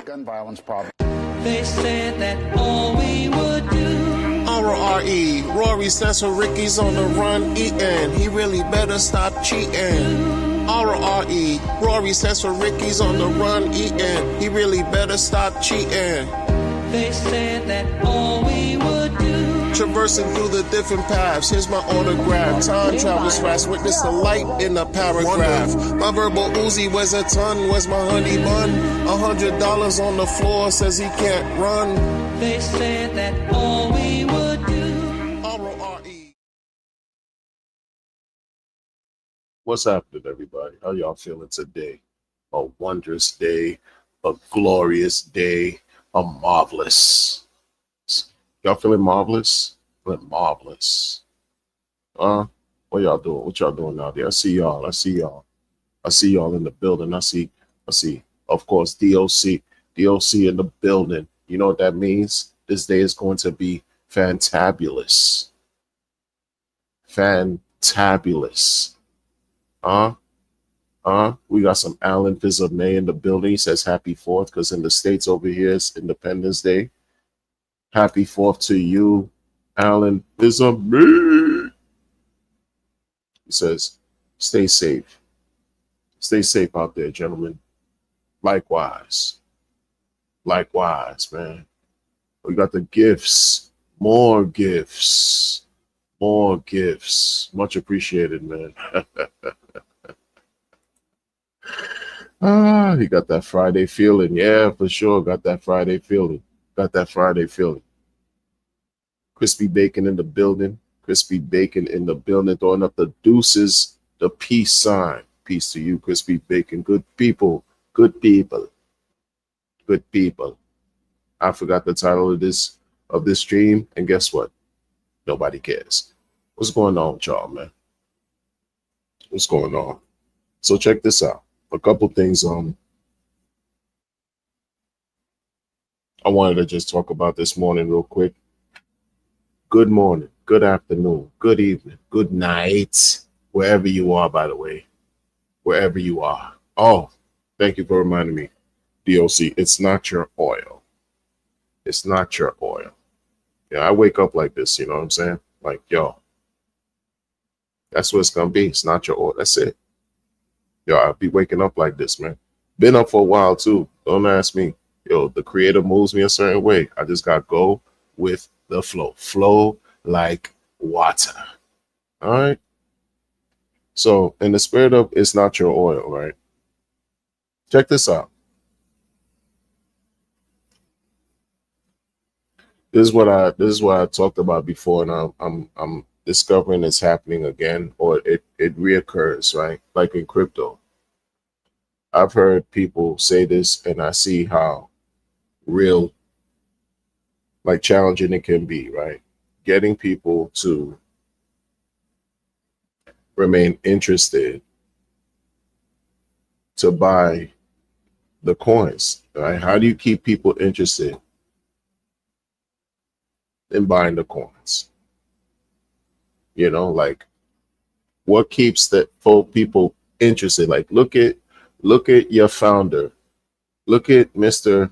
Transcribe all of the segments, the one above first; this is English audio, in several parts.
gun violence problem. They said that all we would do. R-O-R-E, Rory stands for Ricky's on the run eating. He really better stop cheating. R-O-R-E, Rory stands for Ricky's on the run eating. He really better stop cheating. They said that all we would do. Traversing through the different paths, here's my autograph. Time travels fast, witness the light in the paragraph. My verbal Uzi weighs a ton, where's my honey bun? $100 on the floor, says he can't run. They said that all we would do. R-O-R-E. What's happening, everybody? How y'all feeling today? A wondrous day, a glorious day, a marvelous. Y'all feeling marvelous? Feeling marvelous. What y'all doing? What y'all doing out there? I see y'all. I see y'all in the building. I see, of course, DOC in the building. You know what that means? This day is going to be fantabulous. Fantabulous. We got some Alan Fizame in the building. He says happy 4th because in the States over here it's Independence Day. Happy 4th to you, Alan Fizame. He says, stay safe. Stay safe out there, gentlemen. Likewise. Likewise, man. We got the gifts. More gifts. More gifts. Much appreciated, man. He got that Friday feeling. Yeah, for sure. Got that Friday feeling. Crispy Bacon in the building. Throwing up the deuces, the peace sign. Peace to you, Crispy Bacon. Good people. I forgot the title of this stream, and guess what? Nobody cares. What's going on with y'all, man? What's going on? So check this out. A couple things I wanted to just talk about this morning real quick. Good morning, good afternoon, good evening, good night, wherever you are, by the way. Wherever you are. Oh, thank you for reminding me, DOC. It's not your oil. It's not your oil. Yeah, I wake up like this, you know what I'm saying? Like, yo, that's what it's going to be. It's not your oil. That's it. Yo, I'll be waking up like this, man. Been up for a while, too. Don't ask me. Yo, the creator moves me a certain way. I just got to go with the flow. Flow like water. All right? So, in the spirit of it's not your oil, right? Check this out. This is what I talked about before, and I'm discovering it's happening again, or it reoccurs, right? Like in crypto. I've heard people say this, and I see how real, like, challenging it can be, right? Getting people to remain interested to buy the coins, right? How do you keep people interested in buying the coins? You know, like, what keeps the people interested? Like, look at your founder. Look at Mr.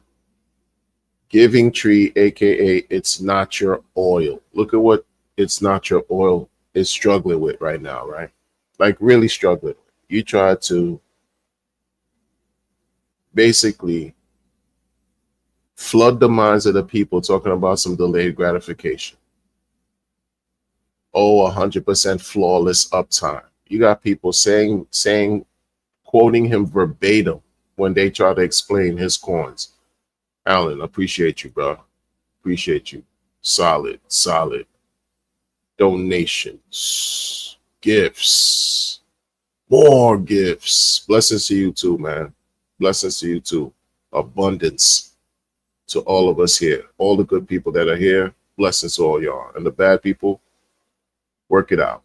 Giving Tree, aka It's Not Your Oil. Look at what It's Not Your Oil is struggling with right now, right? Like, really struggling. You try to basically flood the minds of the people talking about some delayed gratification. Oh, 100% flawless uptime. You got people saying, quoting him verbatim when they try to explain his coins. Alan, appreciate you, bro. Appreciate you. Solid. Donations, gifts, more gifts. Blessings to you too, man. Blessings to you too. Abundance to all of us here. All the good people that are here. Blessings to all y'all. And the bad people, work it out.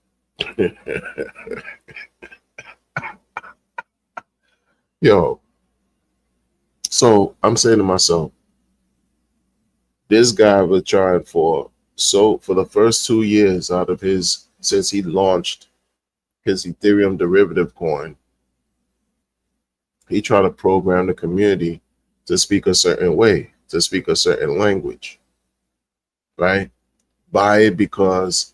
Yo. So I'm saying to myself, this guy was trying for the first 2 years since he launched his Ethereum derivative coin, he tried to program the community to speak a certain way, to speak a certain language, right? Buy it because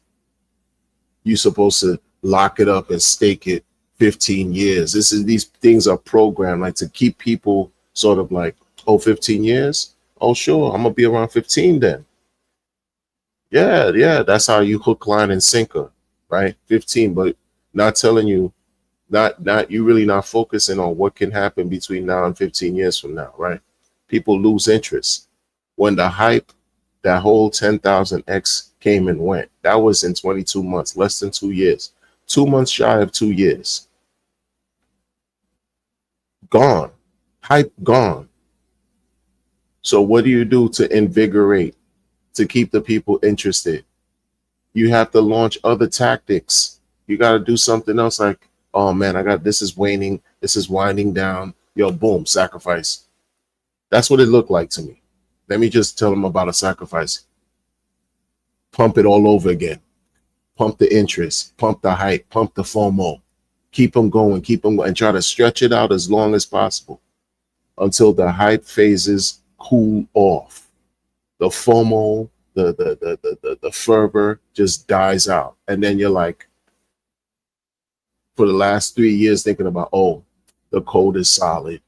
you're supposed to lock it up and stake it 15 years. These things are programmed like to keep people sort of like, oh, 15 years? Oh, sure, I'm gonna be around 15 then. Yeah, that's how you hook, line, and sinker, right? 15, but not telling you, not you really not focusing on what can happen between now and 15 years from now, right? People lose interest. When the hype, that whole 10,000x came and went, that was in 22 months, less than 2 years, 2 months shy of 2 years. Gone. Hype gone. So what do you do to invigorate, to keep the people interested? You have to launch other tactics. You got to do something else like, oh man, this is waning, this is winding down. Yo, boom, sacrifice. That's what it looked like to me. Let me just tell them about a sacrifice. Pump it all over again. Pump the interest, pump the hype, pump the FOMO. Keep them going, and try to stretch it out as long as possible until the hype phases cool off. The FOMO, the fervor just dies out. And then you're like, for the last 3 years thinking about, oh, the code is solid.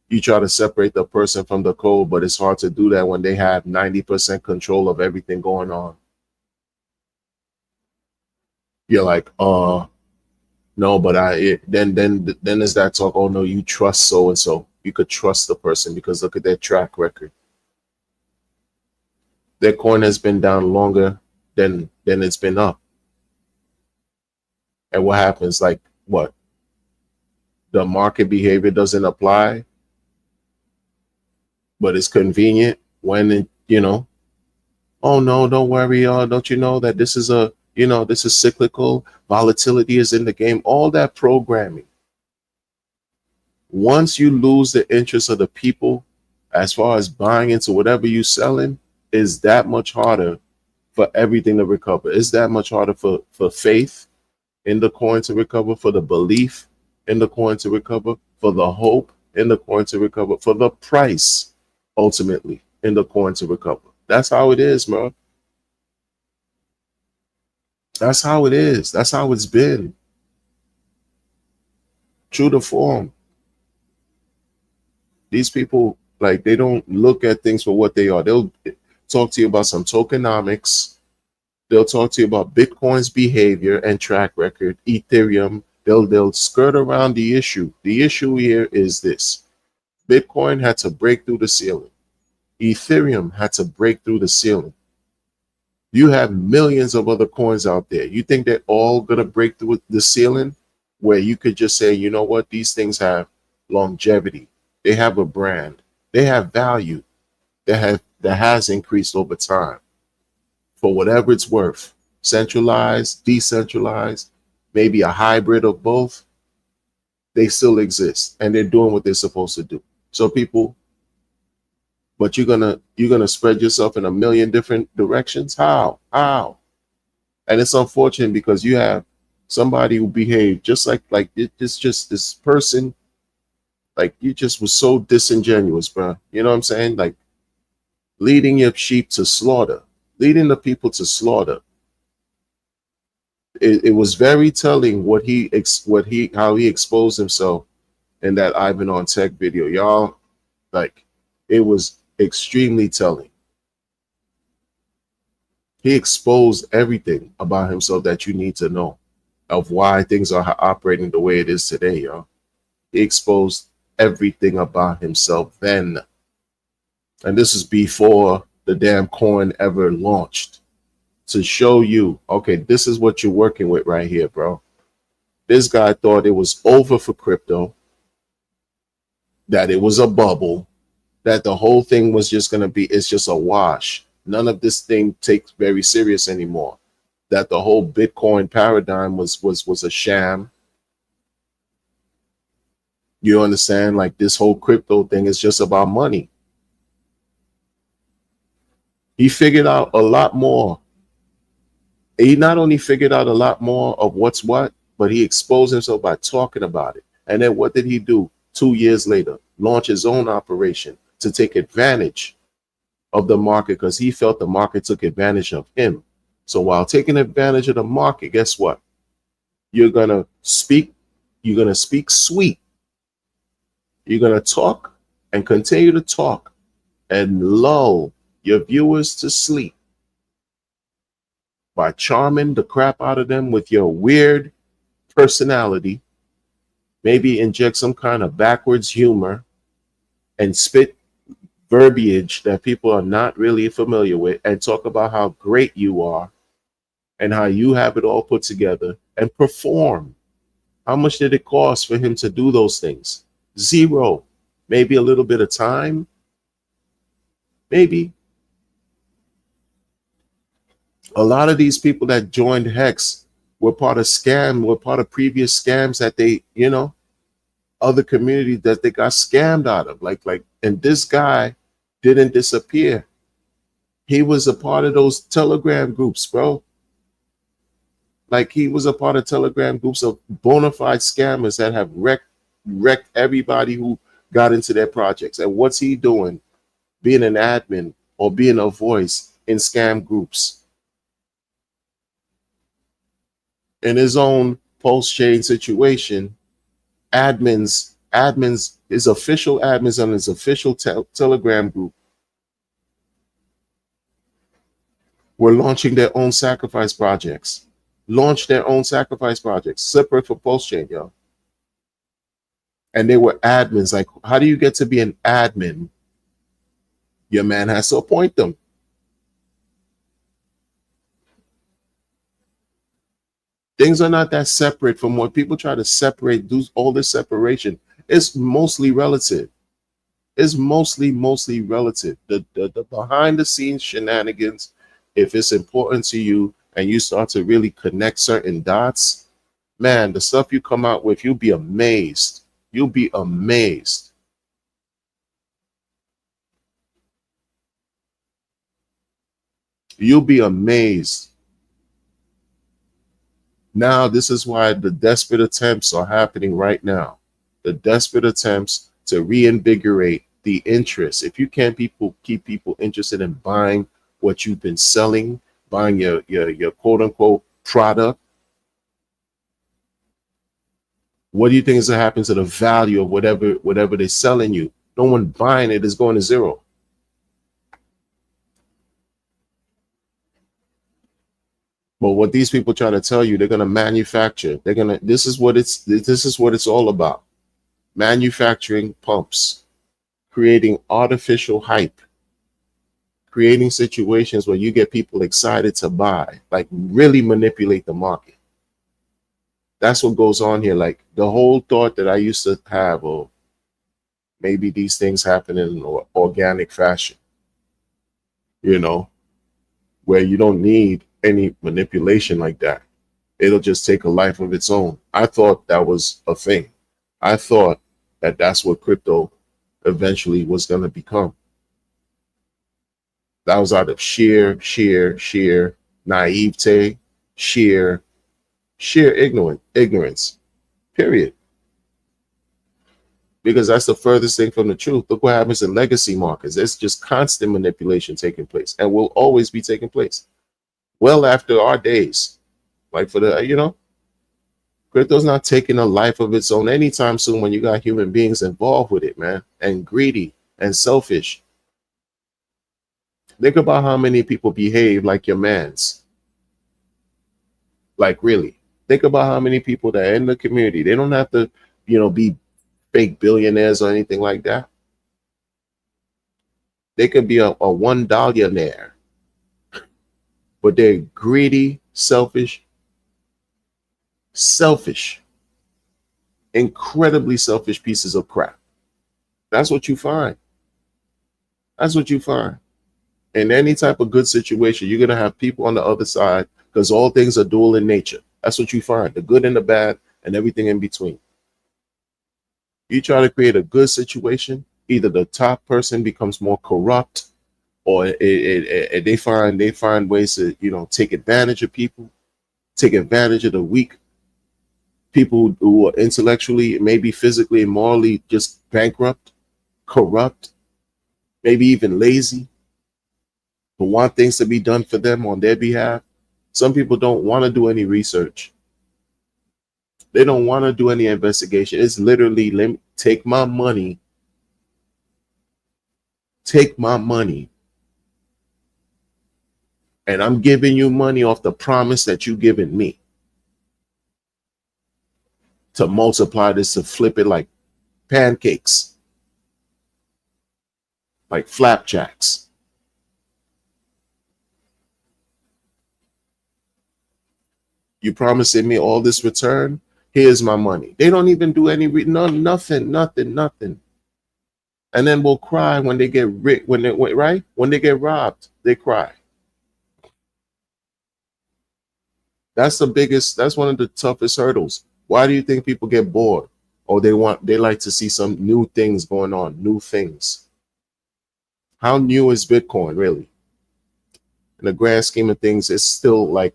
You try to separate the person from the code, but it's hard to do that when they have 90% control of everything going on. You're like, no, but then there's that talk, oh no, you trust so and so. You could trust the person because look at their track record. Their coin has been down longer than it's been up. And what happens? Like what? The market behavior doesn't apply, but it's convenient when oh no, don't worry, don't you know that this is this is cyclical, volatility is in the game, all that programming. Once you lose the interest of the people as far as buying into whatever you're selling, is that much harder for everything to recover. It's that much harder for faith in the coin to recover, for the belief in the coin to recover, for the hope in the coin to recover, for the price ultimately in the coin to recover. That's how it is, man. That's how it is. That's how it's been. True to form. These people, like, they don't look at things for what they are. They'll talk to you about some tokenomics. They'll talk to you about Bitcoin's behavior and track record, Ethereum. They'll skirt around the issue. The issue here is this. Bitcoin had to break through the ceiling. Ethereum had to break through the ceiling. You have millions of other coins out there. You think they're all going to break through the ceiling where you could just say, you know what, these things have longevity. They have a brand. They have value that has increased over time for whatever it's worth. Centralized, decentralized, maybe a hybrid of both. They still exist and they're doing what they're supposed to do. So people, but you're gonna spread yourself in a million different directions. How? And it's unfortunate because you have somebody who behaved just like it's just this person. Like, you just was so disingenuous, bro. You know what I'm saying? Like, leading your sheep to slaughter, leading the people to slaughter. It was very telling how he exposed himself in that Ivan on Tech video, y'all. Like, it was extremely telling. He exposed everything about himself that you need to know of why things are operating the way it is today, y'all. He exposed everything about himself then. And this is before the damn coin ever launched, to show you, okay, this is what you're working with right here, bro. This guy thought it was over for crypto, that it was a bubble, that the whole thing was just going to be, it's just a wash. None of this thing takes very serious anymore. That the whole Bitcoin paradigm was a sham. You understand? Like, this whole crypto thing is just about money. He figured out a lot more. He not only figured out a lot more of what's what, but he exposed himself by talking about it. And then what did he do 2 years later? launch his own operation to take advantage of the market because he felt the market took advantage of him. So while taking advantage of the market, guess what? You're gonna speak, you're gonna speak sweet. You're gonna talk and continue to talk and lull your viewers to sleep by charming the crap out of them with your weird personality, maybe inject some kind of backwards humor and spit verbiage that people are not really familiar with and talk about how great you are and how you have it all put together and perform. How much did it cost for him to do those things? Zero. Maybe a little bit of time. Maybe. A lot of these people that joined Hex were part of previous scams that they, other communities that they got scammed out of. And this guy didn't disappear. He was a part of those Telegram groups, bro. Like he was a part of Telegram groups of bona fide scammers that have wrecked everybody who got into their projects. And what's he doing? Being an admin or being a voice in scam groups. In his own Pulse Chain situation, his official admins on his official Telegram group were launching their own sacrifice projects. Separate from Pulse Chain, yo. And they were admins. Like, how do you get to be an admin? Your man has to appoint them. Things are not that separate from what people try to separate, do all this separation. It's mostly relative. It's mostly relative. The behind the scenes shenanigans, if it's important to you and you start to really connect certain dots, man, the stuff you come out with, you'll be amazed. You'll be amazed. You'll be amazed. Now, this is why the desperate attempts are happening right now. The desperate attempts to reinvigorate the interest. If you can't keep people interested in buying what you've been selling, buying your quote unquote product, what do you think is going to happen to the value of whatever they're selling you? No one buying it is going to zero. But what these people try to tell you, they're going to manufacture. This is what it's all about. Manufacturing pumps, creating artificial hype, creating situations where you get people excited to buy, like really manipulate the market. That's what goes on here. Like the whole thought that I used to have, or maybe these things happen in an organic fashion, where you don't need any manipulation like that. It'll just take a life of its own. I thought that was a thing. I thought that that's what crypto eventually was going to become. That was out of sheer naivete, sheer ignorance, period. Because that's the furthest thing from the truth. Look what happens in legacy markets. There's just constant manipulation taking place and will always be taking place. Well after our days. Like for the, crypto's not taking a life of its own anytime soon when you got human beings involved with it, man, and greedy and selfish. Think about how many people behave like your mans. Like really. Think about how many people that are in the community. They don't have to, be fake billionaires or anything like that. They could be a $1 but they're greedy, selfish, incredibly selfish pieces of crap. That's what you find. In any type of good situation, you're going to have people on the other side because all things are dual in nature. That's what you find, the good and the bad and everything in between. You try to create a good situation, either the top person becomes more corrupt or they find ways to, take advantage of people, take advantage of the weak people who are intellectually, maybe physically and morally just bankrupt. corrupt, maybe even lazy, who want things to be done for them on their behalf. Some people don't want to do any research. They don't want to do any investigation. It's literally, take my money, and I'm giving you money off the promise that you given me to multiply this, to flip it like pancakes, like flapjacks. You promising me all this return? Here's my money. They don't even do any nothing. And then we'll cry when they get when they get robbed, they cry. That's one of the toughest hurdles. Why do you think people get bored? Or they like to see some new things going on, new things. How new is Bitcoin really? In the grand scheme of things, it's still like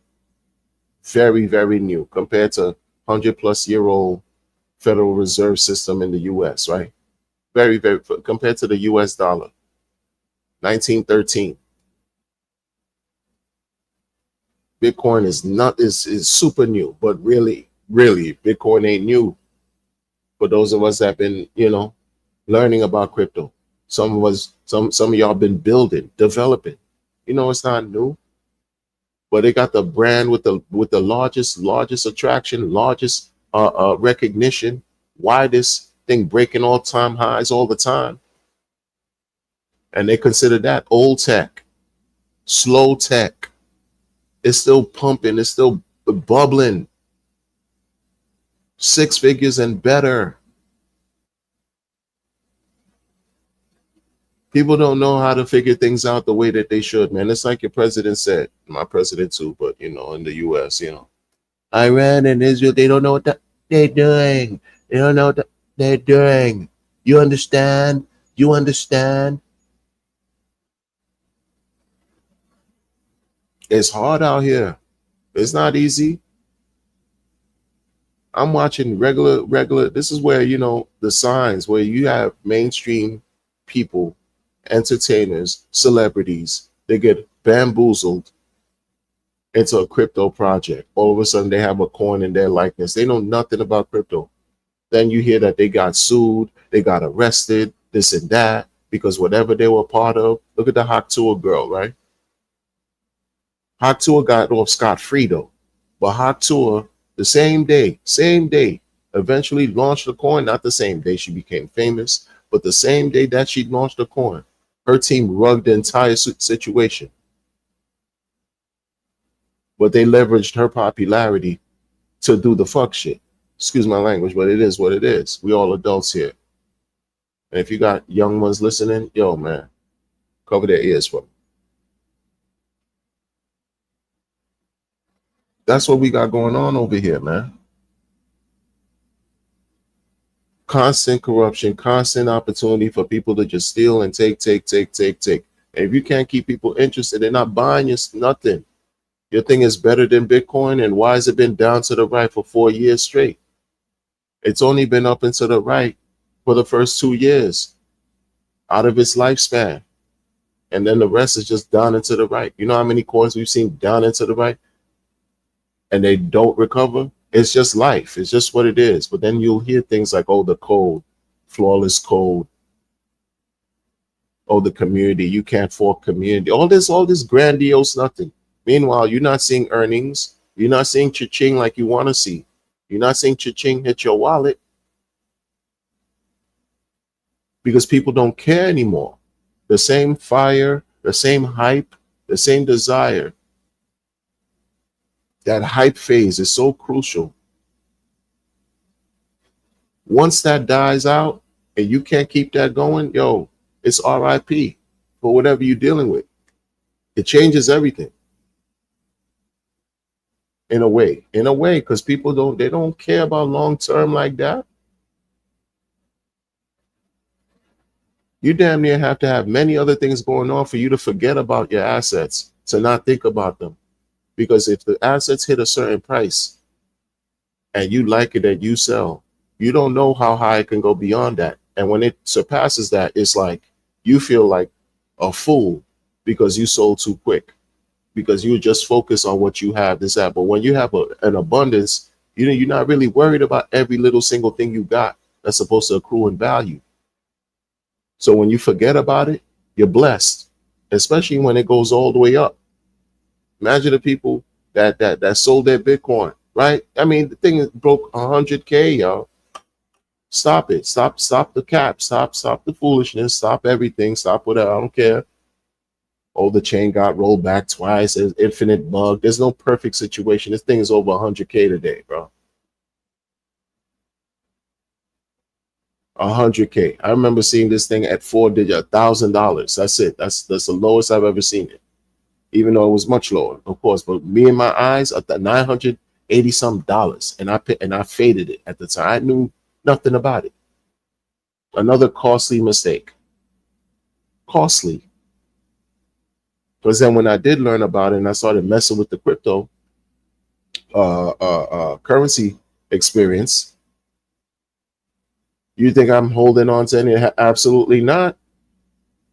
very, very new compared to 100-plus-year-old Federal Reserve System in the US, right? Very, very, compared to the US dollar, 1913. Bitcoin is super new, but really, Bitcoin ain't new. For those of us that have been, learning about crypto, some of y'all been building, developing. It's not new, but they got the brand with the largest attraction, largest recognition, widest thing, breaking all-time highs all the time, and they consider that old tech, slow tech. It's still pumping, it's still bubbling, 6 figures and better. People don't know how to figure things out the way that they should, man. It's like your president said, my president too, but in the US, Iran and Israel, they don't know what they're doing. They don't know what they're doing. You understand? It's hard out here. It's not easy. I'm watching regular. This is where, the signs where you have mainstream people, entertainers, celebrities, they get bamboozled into a crypto project. All of a sudden they have a coin in their likeness. They know nothing about crypto. Then you hear that they got sued, they got arrested, this and that, because whatever they were part of. Look at the Haktua girl, right? Haktua got off scot-free though. But Haktua, the same day, eventually launched a coin. Not the same day she became famous, but the same day that she launched a coin, her team rugged the entire situation. But they leveraged her popularity to do the fuck shit. Excuse my language, but it is what it is. We all adults here. And if you got young ones listening, yo, man, cover their ears for me. That's what we got going on over here, man. Constant corruption, constant opportunity for people to just steal and take. And if you can't keep people interested, they're not buying you nothing. Your thing is better than Bitcoin, and why has it been down to the right for 4 years straight? It's only been up and to the right for the first 2 years out of its lifespan. And then the rest is just down and to the right. You know how many coins we've seen down and to the right? And they don't recover? It's just life. It's just what it is. But then you'll hear things like, oh, the code, flawless code. Oh, the community, you can't fork community. All this grandiose nothing. Meanwhile, you're not seeing earnings. You're not seeing cha-ching like you want to see. You're not seeing cha-ching hit your wallet because people don't care anymore. The same fire, the same hype, the same desire. That hype phase is so crucial. Once that dies out and you can't keep that going, yo, it's RIP for whatever you're dealing with. It changes everything. In a way, because people don't care about long term like that. You damn near have to have many other things going on for you to forget about your assets, to not think about them. Because if the assets hit a certain price and you like it and you sell, you don't know how high it can go beyond that. And when it surpasses that, it's like you feel like a fool because you sold too quick, because you just focus on what you have, this, that. But when you have an abundance, you're not really worried about every little single thing you got that's supposed to accrue in value. So when you forget about it, you're blessed, especially when it goes all the way up. Imagine the people that sold their Bitcoin, right? I mean, the thing broke 100K, y'all. Stop it. Stop the cap. Stop the foolishness. Stop everything. Stop whatever. I don't care. Oh, the chain got rolled back twice. There's infinite bug. There's no perfect situation. This thing is over 100K today, bro. 100K. I remember seeing this thing at $4 digit, $1,000. That's it. That's the lowest I've ever seen it. Even though it was much lower, of course. But me and my eyes at the $980 some dollars, and I faded it at the time. I knew nothing about it. Another costly mistake. Costly. Because then when I did learn about it and I started messing with the crypto currency experience, you think I'm holding on to any? Absolutely not.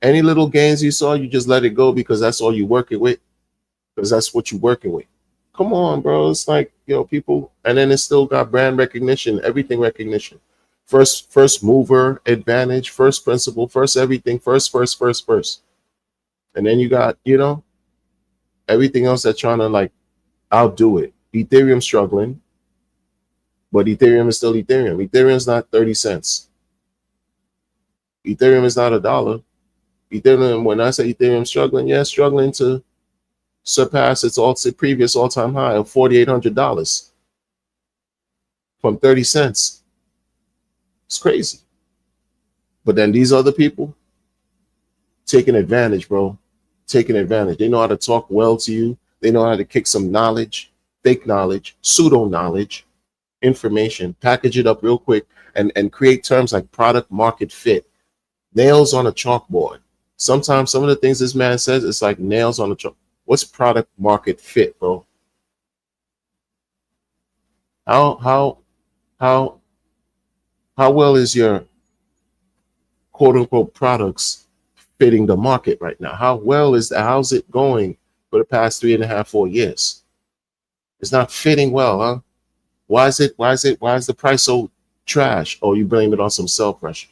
Any little gains you saw, you just let it go because that's all you're working with. Because that's what you're working with. Come on, bro. It's like, people, and then it's still got brand recognition, everything recognition. First mover advantage, first principle, first everything, first. And then you got, everything else that's trying to like outdo it. Ethereum struggling, but Ethereum is still Ethereum. Ethereum is not 30 cents. Ethereum is not $1. Ethereum, when I say Ethereum struggling, struggling to surpass its previous all-time high of $4,800 from 30 cents. It's crazy. But then these other people taking advantage, bro. Taking advantage. They know how to talk well to you. They know how to kick some knowledge, fake knowledge, pseudo knowledge, information, package it up real quick, and create terms like product market fit. Nails on a chalkboard. Sometimes some of the things this man says, it's like nails on a chalkboard. What's product market fit, bro? How well is your quote unquote products fitting the market right now? How's it going for the past 3.5, 4 years? It's not fitting well, huh? Why is the price so trash? Oh, you blame it on some sell pressure.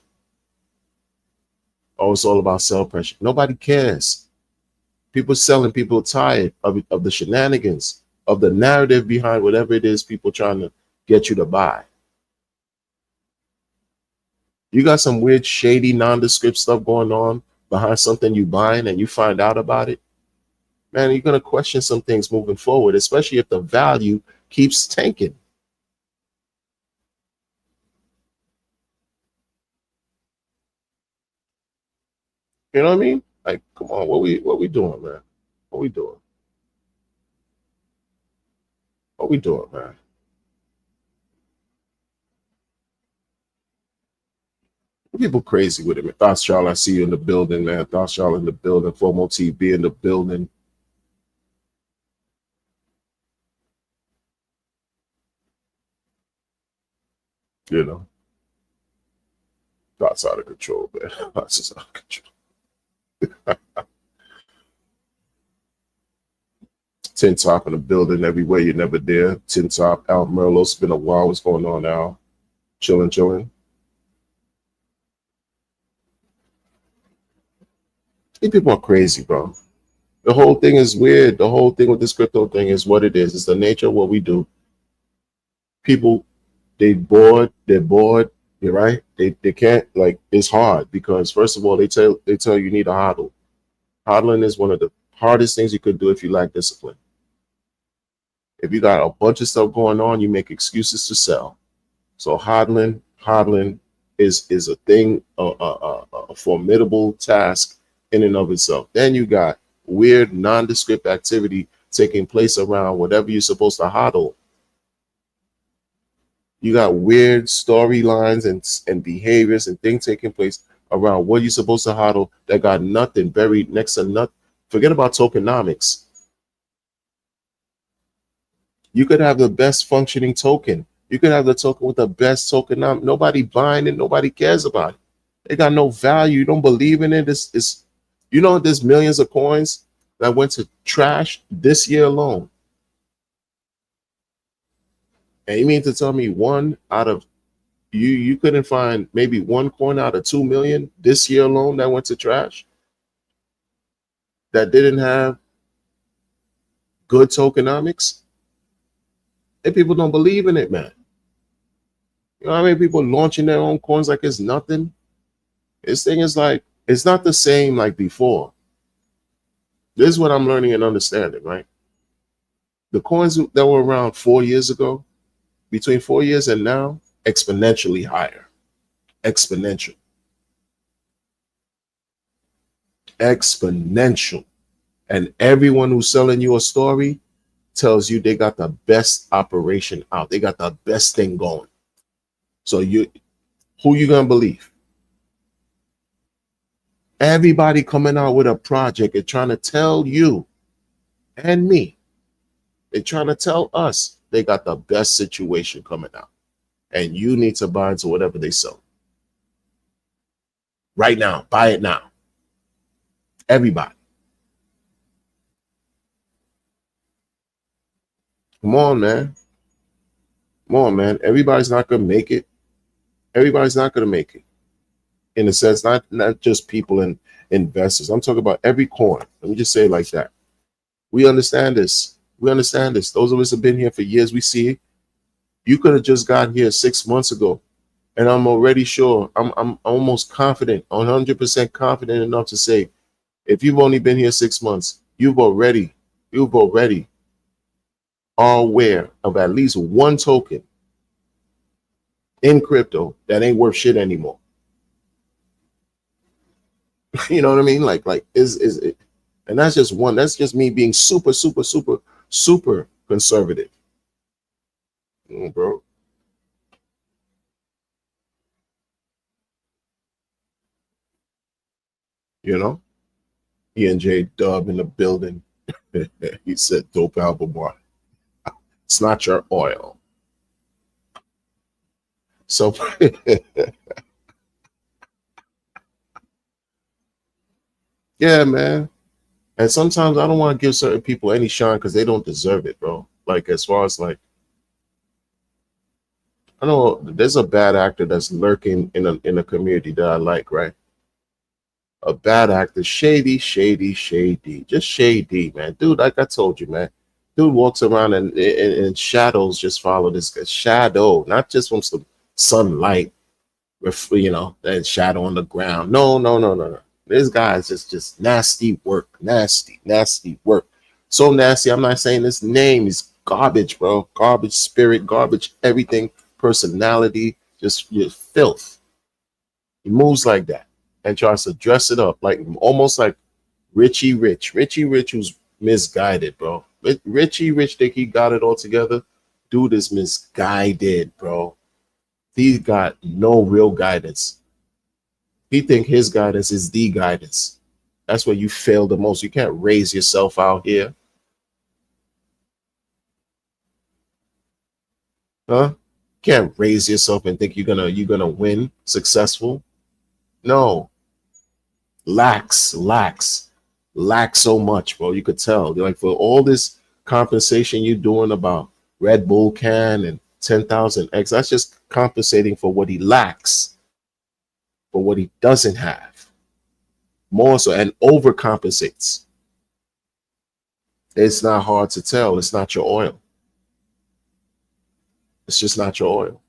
Oh, it's all about sell pressure. Nobody cares. People selling, people are tired of the shenanigans, of the narrative behind whatever it is people trying to get you to buy. You got some weird, shady, nondescript stuff going on behind something you buying and you find out about it. Man, you're going to question some things moving forward, especially if the value keeps tanking. You know what I mean? Like, come on, what we doing, man? What we doing? What we doing, man? People crazy with it, man. Thoughts, Charles, I see you in the building, man. Thoughts, Charles, in the building. FOMO TV in the building. Thoughts out of control, man. Thoughts is out of control. Tin Top in the building everywhere you're never there. Tin Top, Al Merlo. It's been a while. What's going on, Al? Chilling. These people are crazy, bro. The whole thing is weird. The whole thing with this crypto thing is what it is. It's the nature of what we do. People, they're bored. You're right. They can't, like, it's hard because first of all, they tell you need a hodl. Hodling is one of the hardest things you could do if you lack discipline. If you got a bunch of stuff going on, you make excuses to sell. So hodling is a thing, a formidable task in and of itself. Then you got weird nondescript activity taking place around whatever you're supposed to hodl. You got weird storylines and behaviors and things taking place around what you're supposed to hodl that got nothing buried next to nothing. Forget about tokenomics. You could have the best functioning token. You could have the token with the best tokenomics. Nobody buying it. Nobody cares about it. They got no value. You don't believe in it. It's you know there's millions of coins that went to trash this year alone. And you mean to tell me one out of you couldn't find maybe one coin out of 2 million this year alone that went to trash that didn't have good tokenomics? And people don't believe in it, man. You know how many people launching their own coins like it's nothing? This thing is like, it's not the same like before. This is what I'm learning and understanding, right? The coins that were around 4 years ago, between 4 years and now, exponentially higher. Exponential. Exponential. And everyone who's selling you a story tells you they got the best operation out. They got the best thing going. So who you gonna believe? Everybody coming out with a project and trying to tell you and me, they're trying to tell us they got the best situation coming out. And you need to buy into whatever they sell. Right now, buy it now. Everybody. Come on, man. Come on, man. Everybody's not gonna make it. Everybody's not gonna make it. In a sense, not just people and investors. I'm talking about every coin. Let me just say it like that. We understand this. We understand this. Those of us have been here for years. We see it. You could have just got here 6 months ago, and I'm already sure. I'm almost confident, 100% confident enough to say, if you've only been here 6 months, you've already are aware of at least one token in crypto that ain't worth shit anymore. You know what I mean? Like is it? And that's just one. That's just me being super conservative, bro. You know, E&J Dub in the building. He said, "Dope album, boy. It's not your oil." So, yeah, man. And sometimes I don't want to give certain people any shine because they don't deserve it, bro. Like as far as like, I know there's a bad actor that's lurking in a community that I like, right? A bad actor, shady, just shady, man. Dude, like I told you, man. Dude walks around and shadows just follow this guy. Shadow, not just from some sunlight, you know, that shadow on the ground. No. This guy is just nasty work, nasty work. So nasty. I'm not saying his name is garbage, bro. Garbage spirit, garbage everything, personality, just filth. He moves like that and tries to dress it up like almost like Richie Rich, who's misguided, bro. Richie Rich think he got it all together. Dude is misguided, bro. He got no real guidance. He think his guidance is the guidance. That's where you fail the most. You can't raise yourself out here. Huh? Can't raise yourself and think you're gonna win successful. No. Lacks so much, bro. You could tell. Like for all this compensation you're doing about Red Bull can and 10,000x, that's just compensating for what he lacks, for what he doesn't have. More so, and overcompensates. It's not hard to tell. It's not your oil. It's just not your oil.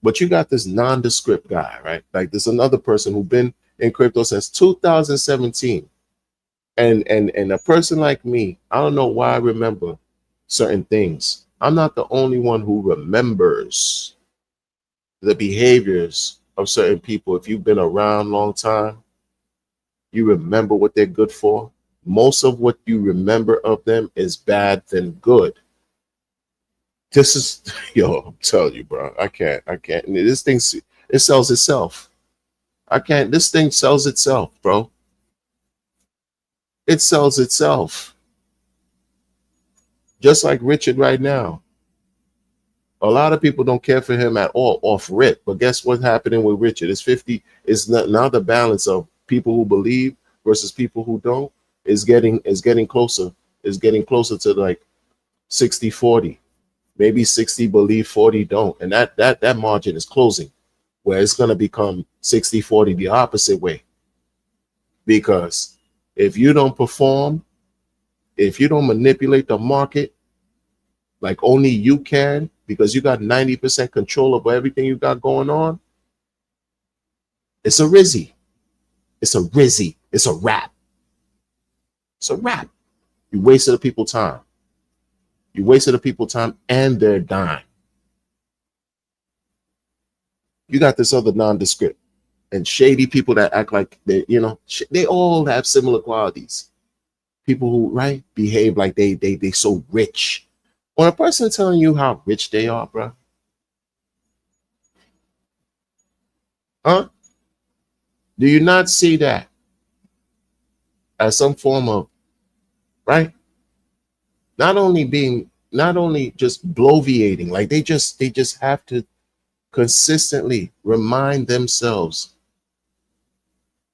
But you got this nondescript guy, right? Like there's another person who's been in crypto since 2017. And a person like me, I don't know why I remember certain things. I'm not the only one who remembers the behaviors of certain people. If you've been around a long time, you remember what they're good for. Most of what you remember of them is bad than good. This is, yo, I'm telling you, bro, I can't. This thing, it sells itself. This thing sells itself, bro. It sells itself. Just like Richard right now. A lot of people don't care for him at all off rip. But guess what's happening with Richard? It's 50. It's not now the balance of people who believe versus people who don't is getting closer. Is getting closer to like 60-40. Maybe 60 believe, 40 don't. And that margin is closing where it's gonna become 60-40 the opposite way. Because if you don't perform, if you don't manipulate the market like only you can, because you got 90% control over everything you got going on, it's a rizzy. It's a rizzy. It's a wrap. It's a wrap. You wasted the people time. You wasted the people time and their dime. You got this other nondescript and shady people that act like they all have similar qualities. People who behave like they so rich. When a person telling you how rich they are, bro, huh? Do you not see that as some form of right? Not only just bloviating, like they just have to consistently remind themselves.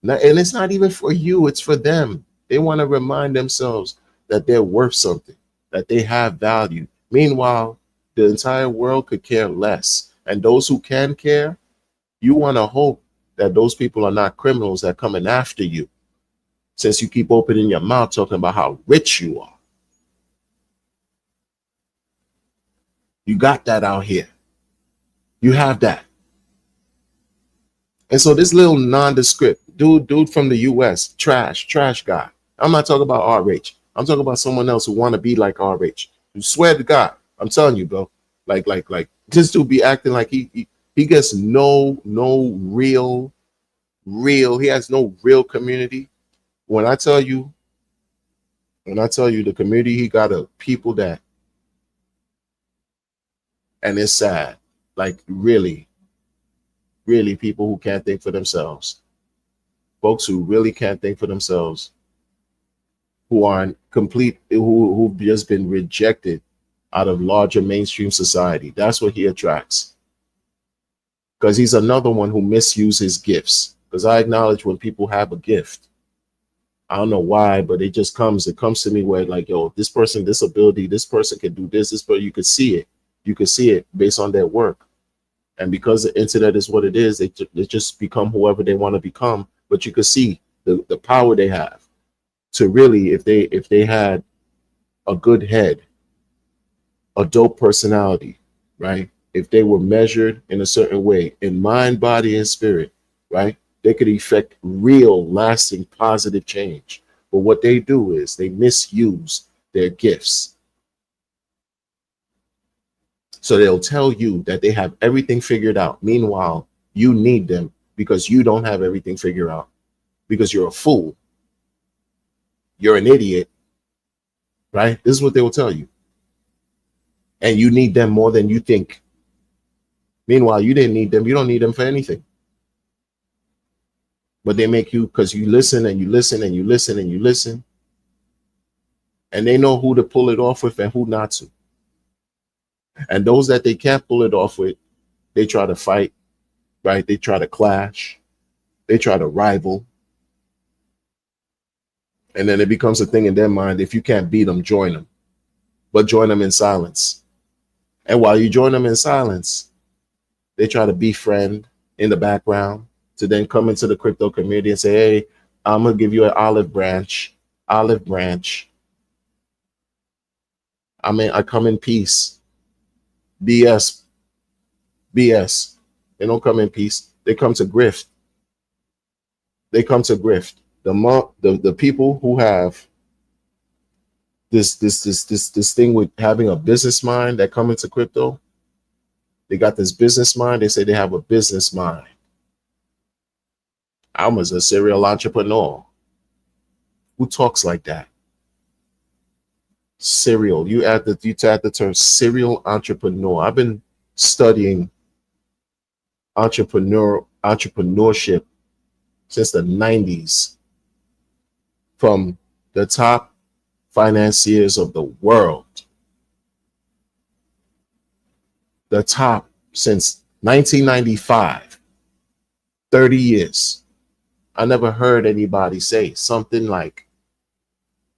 And it's not even for you, it's for them. They want to remind themselves that they're worth something, that they have value. Meanwhile, the entire world could care less. And those who can care, you want to hope that those people are not criminals that are coming after you, since you keep opening your mouth talking about how rich you are. You got that out here. You have that. And so this little nondescript dude from the US, trash guy. I'm not talking about RH. I'm talking about someone else who want to be like RH. You swear to God, I'm telling you, bro. Like this dude be acting like he gets no real. He has no real community. When I tell you the community he got of people that, and it's sad, like really people who can't think for themselves, folks who really can't think for themselves, who are who've just been rejected out of larger mainstream society. That's what he attracts, because he's another one who misuses gifts. Because I acknowledge when people have a gift, I don't know why, but it comes to me where like, yo, this person, this ability, this person can do this, but you could see it based on their work. And because the internet is what it is, they just become whoever they want to become. But you could see the power they have to really, if they had a good head, a dope personality, right? If they were measured in a certain way in mind, body, and spirit, right? They could effect real, lasting, positive change. But what they do is they misuse their gifts. So they'll tell you that they have everything figured out. Meanwhile, you need them because you don't have everything figured out, because you're a fool. You're an idiot, right? This is what they will tell you. And you need them more than you think. Meanwhile, you didn't need them. You don't need them for anything. But they make you, because you listen and you listen and you listen and you listen. And they know who to pull it off with and who not to. And those that they can't pull it off with, they try to fight, right? They try to clash. They try to rival. And then it becomes a thing in their mind. If you can't beat them, join them. But join them in silence. And while you join them in silence, they try to befriend in the background to then come into the crypto community and say, hey, I'm going to give you an olive branch. Olive branch. I mean, I come in peace. BS. They don't come in peace. They come to grift. The people who have this thing with having a business mind that come into crypto, they got this business mind. They say they have a business mind. I was a serial entrepreneur. Who talks like that? Serial. You add the term serial entrepreneur. I've been studying entrepreneurship since the 90s from the top financiers of the world. the top since 1995, 30 years. I never heard anybody say something like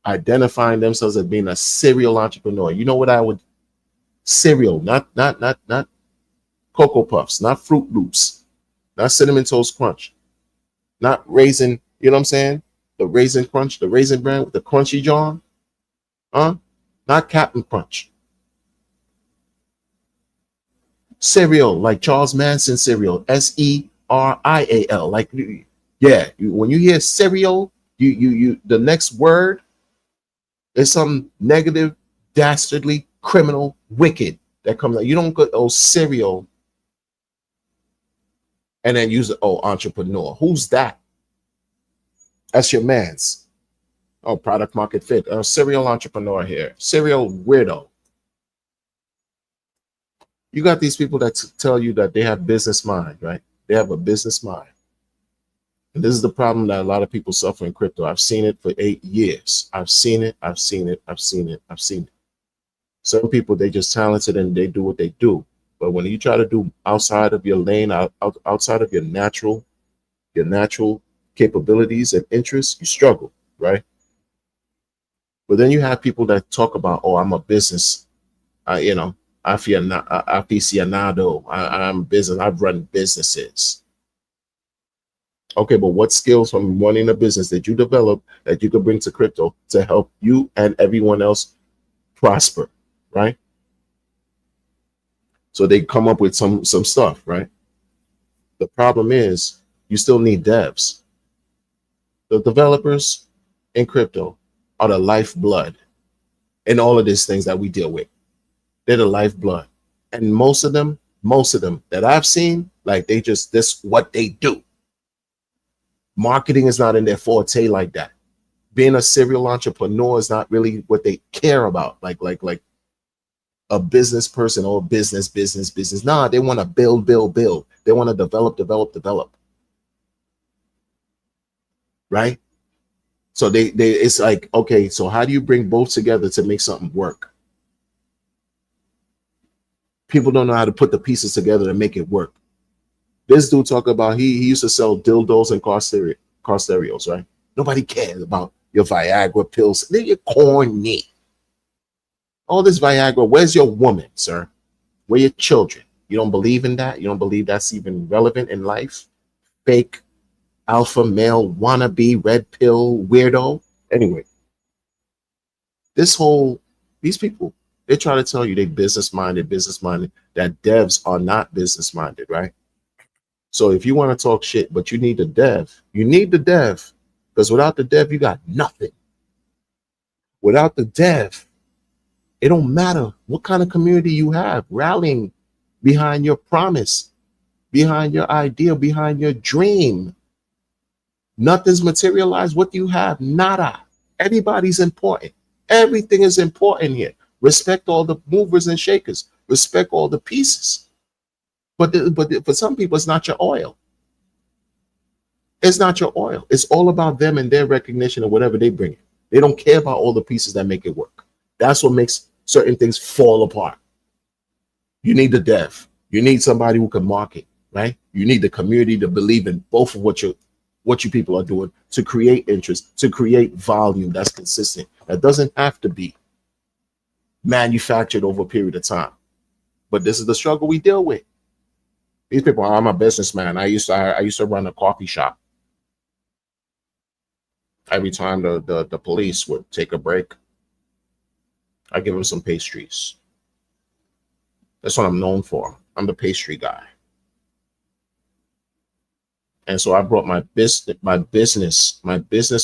identifying themselves as being a serial entrepreneur. You know what I would cereal, not Cocoa Puffs, not Fruit Loops, not Cinnamon Toast Crunch, not Raisin, you know what I'm saying? The Raisin Crunch, the Raisin brand with the crunchy John, huh? Not Captain Crunch. Cereal, like Charles Manson cereal, Serial. Like, yeah, when you hear cereal, you the next word is some negative, dastardly, criminal, wicked that comes out. You don't go, oh, cereal, and then use it, oh, entrepreneur. Who's that? That's your man's. Oh, product market fit. Serial entrepreneur here. Serial weirdo. You got these people that tell you that they have business mind, right? They have a business mind. And this is the problem that a lot of people suffer in crypto. I've seen it for 8 years. I've seen it. Certain people, they just talented and they do what they do. But when you try to do outside of your lane, outside of your natural capabilities and interests, you struggle, right? But then you have people that talk about, oh, I'm a business, I'm business. I've run businesses. Okay, but what skills from running a business did you develop that you could bring to crypto to help you and everyone else prosper, right? So they come up with some stuff, right? The problem is you still need devs. The developers in crypto are the lifeblood in all of these things that we deal with. They're the lifeblood. And most of them that I've seen, like this what they do. Marketing is not in their forte like that. Being a serial entrepreneur is not really what they care about. Like a business person or business. Nah, they want to build. They want to develop. Right? So they it's like, okay, so how do you bring both together to make something work? People don't know how to put the pieces together to make it work. This dude talk about he used to sell dildos and car stereos, right? Nobody cares about your Viagra pills. They're corny. All this Viagra, where's your woman, sir? Where are your children? You don't believe in that? You don't believe that's even relevant in life? Fake alpha male wannabe red pill weirdo. Anyway, these people, they try to tell you they business minded, that devs are not business minded, right? So if you want to talk shit, but you need the dev, because without the dev, you got nothing. Without the dev, it don't matter what kind of community you have rallying behind your promise, behind your idea, behind your dream. Nothing's materialized. What do you have? Nada. Everybody's important. Everything is important here. Respect all the movers and shakers. Respect all the pieces. But for some people, it's not your oil. It's not your oil. It's all about them and their recognition of whatever they bring in. They don't care about all the pieces that make it work. That's what makes certain things fall apart. You need the dev. You need somebody who can market, right? You need the community to believe in both of what you people are doing to create interest, to create volume that's consistent. That doesn't have to be manufactured over a period of time. But this is the struggle we deal with. These people, I'm a businessman. I used to run a coffee shop. Every time the police would take a break, I give them some pastries. That's what I'm known for. I'm the pastry guy. And so I brought my business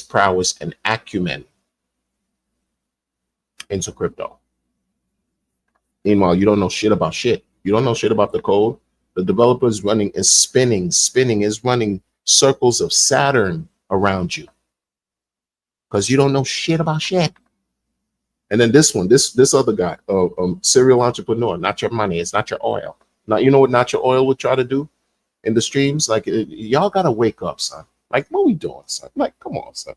prowess and acumen into crypto. Meanwhile, you don't know shit about shit. You don't know shit about the code. The developer is running and spinning is running circles of Saturn around you because you don't know shit about shit. And then this other guy, serial entrepreneur, not your money, it's not your oil. Now, you know what not your oil would try to do in the streams? Like, y'all got to wake up, son. Like, what we doing, son? Like, come on, son.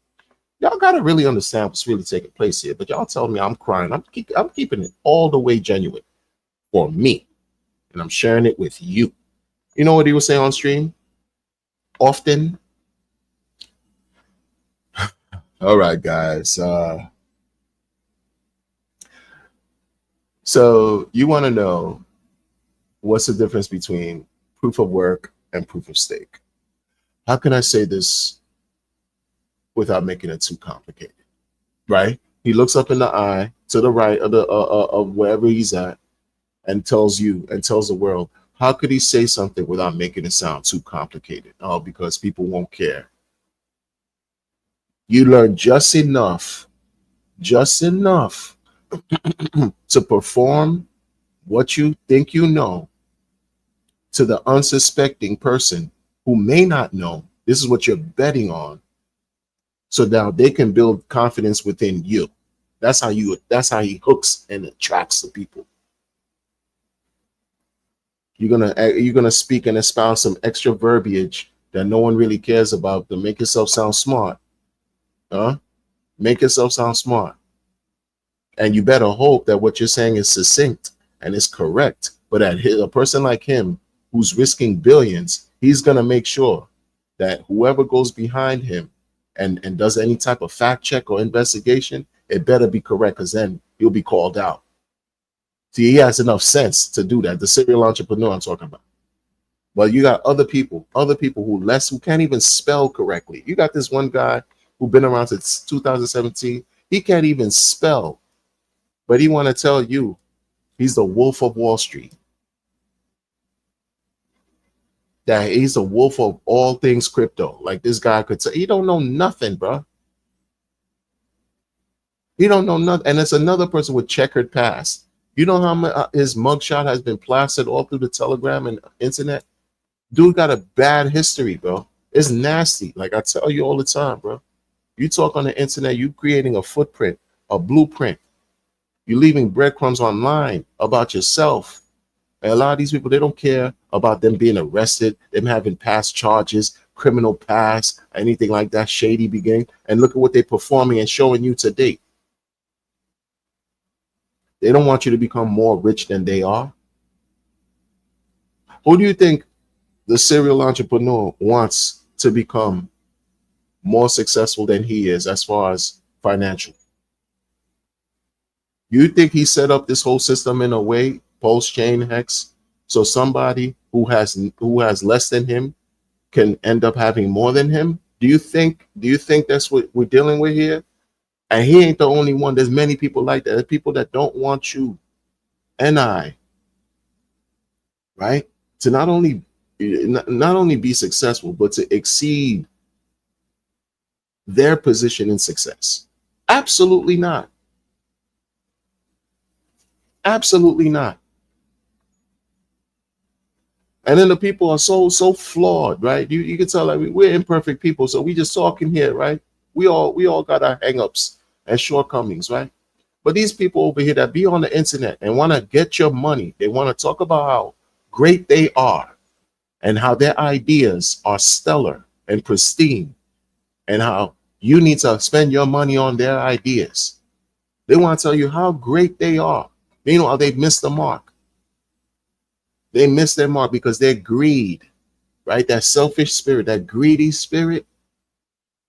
Y'all got to really understand what's really taking place here. But y'all telling me I'm crying. I'm keeping it all the way genuine for me. and I'm sharing it with you. You know what he was saying on stream? Often. All right, guys. So you want to know what's the difference between proof of work and proof of stake? How can I say this without making it too complicated? Right? He looks up in the eye to the right of the of wherever he's at, and tells you and tells the world. How could he say something without making it sound too complicated? Oh, because people won't care. You learn just enough to perform what you think you know to the unsuspecting person who may not know. This is what you're betting on. So now they can build confidence within you. That's how he hooks and attracts the people. You're gonna speak and espouse some extra verbiage that no one really cares about to make yourself sound smart. Make yourself sound smart. And you better hope that what you're saying is succinct and is correct. But a person like him who's risking billions, he's gonna make sure that whoever goes behind him and does any type of fact check or investigation, it better be correct, because then he'll be called out. See, he has enough sense to do that. The serial entrepreneur I'm talking about. But you got other people who can't even spell correctly. You got this one guy who's been around since 2017. He can't even spell, but he want to tell you he's the Wolf of Wall Street. That he's the wolf of all things crypto. Like this guy could say, he don't know nothing, bro. He don't know nothing. And it's another person with checkered past. You know how his mugshot has been plastered all through the Telegram and internet? Dude got a bad history, bro. It's nasty. Like I tell you all the time, bro. You talk on the internet, you creating a footprint, a blueprint. You're leaving breadcrumbs online about yourself. And a lot of these people, they don't care about them being arrested, them having past charges, criminal past, anything like that, shady beginning. And look at what they're performing and showing you to date. They don't want you to become more rich than they are. Who do you think the serial entrepreneur wants to become more successful than he is as far as financial? You think he set up this whole system in a way, post-chain hex, so somebody who has less than him can end up having more than him? Do you think that's what we're dealing with here? And he ain't the only one. There's many people like that. There's people that don't want you and I, right, to not only be successful, but to exceed their position in success. Absolutely not. Absolutely not. And then the people are so flawed, right? You can tell like we're imperfect people, so we just talking here, right? We all got our hangups and shortcomings, right? But these people over here that be on the internet and want to get your money, they want to talk about how great they are and how their ideas are stellar and pristine and how you need to spend your money on their ideas. They want to tell you how great they are. Meanwhile, they've missed the mark. They missed their mark because their greed, right? That selfish spirit, that greedy spirit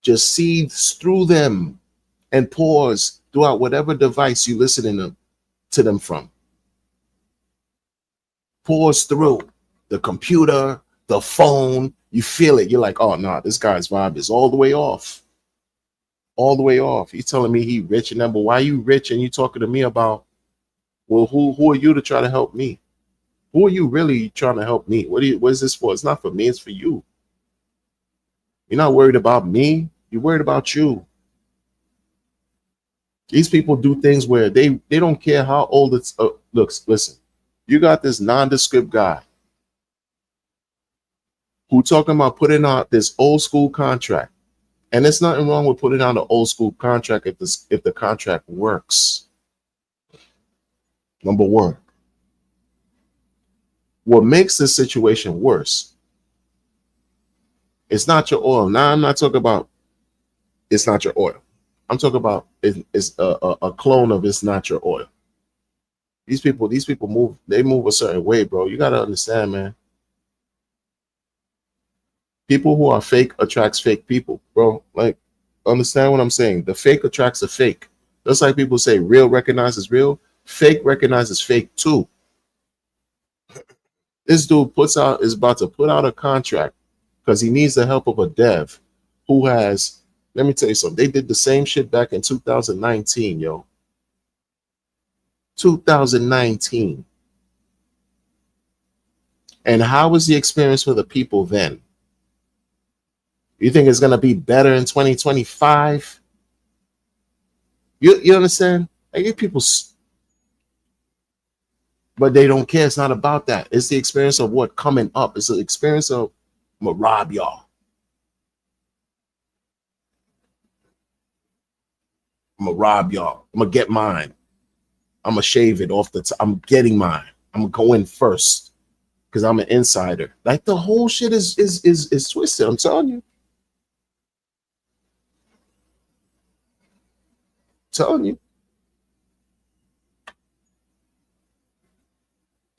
just seeds through them and pours throughout whatever device you listening to them from. Pours through the computer, the phone. You feel it. You're like, oh, no, this guy's vibe is all the way off. All the way off. He's telling me he rich and that, but why you rich and you talking to me about, well, who are you to try to help me? Who are you really trying to help me? What is this for? It's not for me, it's for you. You're not worried about me, you're worried about you. These people do things where they don't care how old it's looks. Listen, you got this nondescript guy who talking about putting out this old school contract. And there's nothing wrong with putting out an old school contract if the contract works. Number one. What makes this situation worse, it's not your oil. Now, I'm not talking about it's not your oil. I'm talking about it's a clone of it's not your oil. These people move. They move a certain way, bro. You gotta understand, man. People who are fake attracts fake people, bro. Like, understand what I'm saying? The fake attracts the fake. Just like people say, real recognizes real. Fake recognizes fake too. This dude is about to put out a contract because he needs the help of a dev who has. Let me tell you something. They did the same shit back in 2019, yo. 2019. And how was the experience for the people then? You think it's gonna be better in 2025? You understand? I get people, but they don't care. It's not about that. It's the experience of what coming up. It's the experience of I'm gonna rob y'all. I'm gonna rob y'all. I'm gonna get mine. I'm gonna shave it off the top. I'm getting mine. I'm gonna go in first because I'm an insider. Like the whole shit is twisted. I'm telling you. Telling you.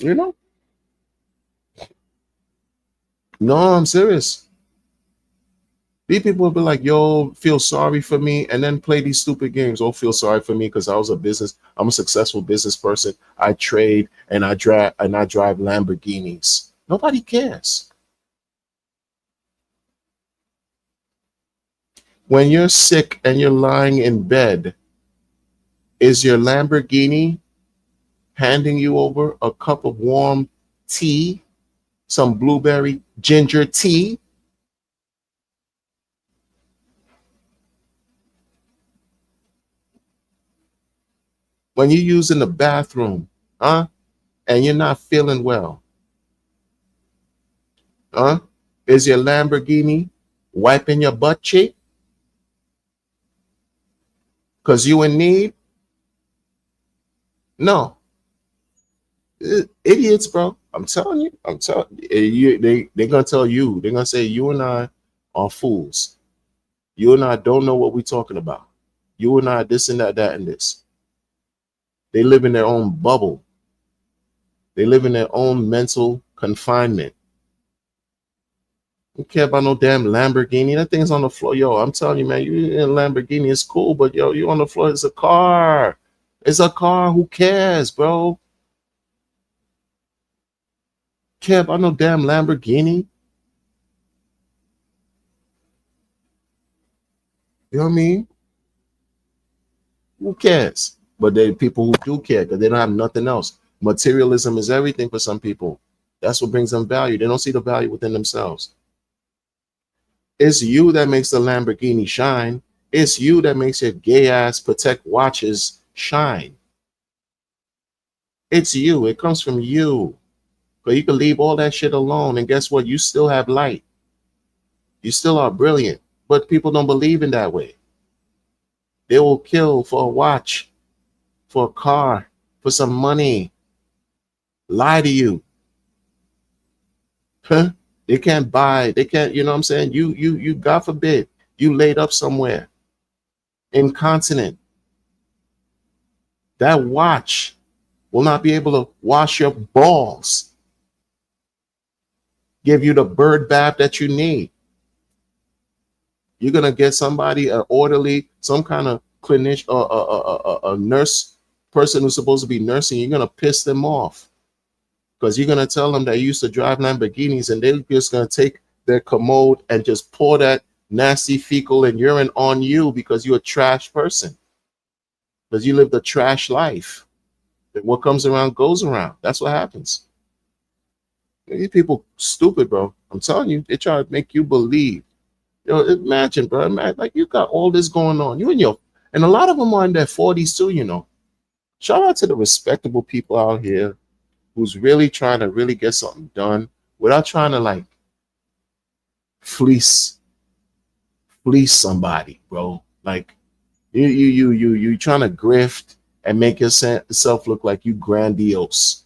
You know? No, I'm serious. These people will be like, yo, feel sorry for me, and then play these stupid games. Oh, feel sorry for me because I'm a successful business person. I trade and I drive Lamborghinis. Nobody cares. When you're sick and you're lying in bed, is your Lamborghini handing you over a cup of warm tea, some blueberry ginger tea? When you're using the bathroom, huh? And you're not feeling well, huh? Is your Lamborghini wiping your butt cheek because you in need? No. Idiots, bro. I'm telling you. I'm telling you. They're going to tell you. They're going to say you and I are fools. You and I don't know what we're talking about. You and I this and that, that and this. They live in their own bubble. They live in their own mental confinement. Don't care about no damn Lamborghini. That thing's on the floor. Yo, I'm telling you, man, you in a Lamborghini, it's cool, but yo, you on the floor, it's a car. It's a car. Who cares, bro? Care about no damn Lamborghini. You know what I mean? Who cares? But there are people who do care because they don't have nothing else. Materialism is everything for some people. That's what brings them value. They don't see the value within themselves. It's you that makes the Lamborghini shine. It's you that makes your gay ass Protect watches shine. It's you. It comes from you. But you can leave all that shit alone. And guess what? You still have light. You still are brilliant. But people don't believe in that way. They will kill for a watch, for a car, for some money. Lie to you. Huh? They can't buy, they can't, you know what I'm saying? You, God forbid, you laid up somewhere, incontinent. That watch will not be able to wash your balls, give you the bird bath that you need. You're going to get somebody, an orderly, some kind of clinician, a nurse person who's supposed to be nursing. You're going to piss them off because you're going to tell them they used to drive Lamborghinis and they're just going to take their commode and just pour that nasty fecal and urine on you because you're a trash person, because you lived a trash life. And what comes around goes around. That's what happens. These people stupid, bro. I'm telling you, they try to make you believe. Yo, imagine, bro. Imagine, like you got all this going on. And a lot of them are in their 40s too, you know. Shout out to the respectable people out here who's really trying to really get something done without trying to like fleece somebody, bro. Like you trying to grift and make yourself look like you grandiose.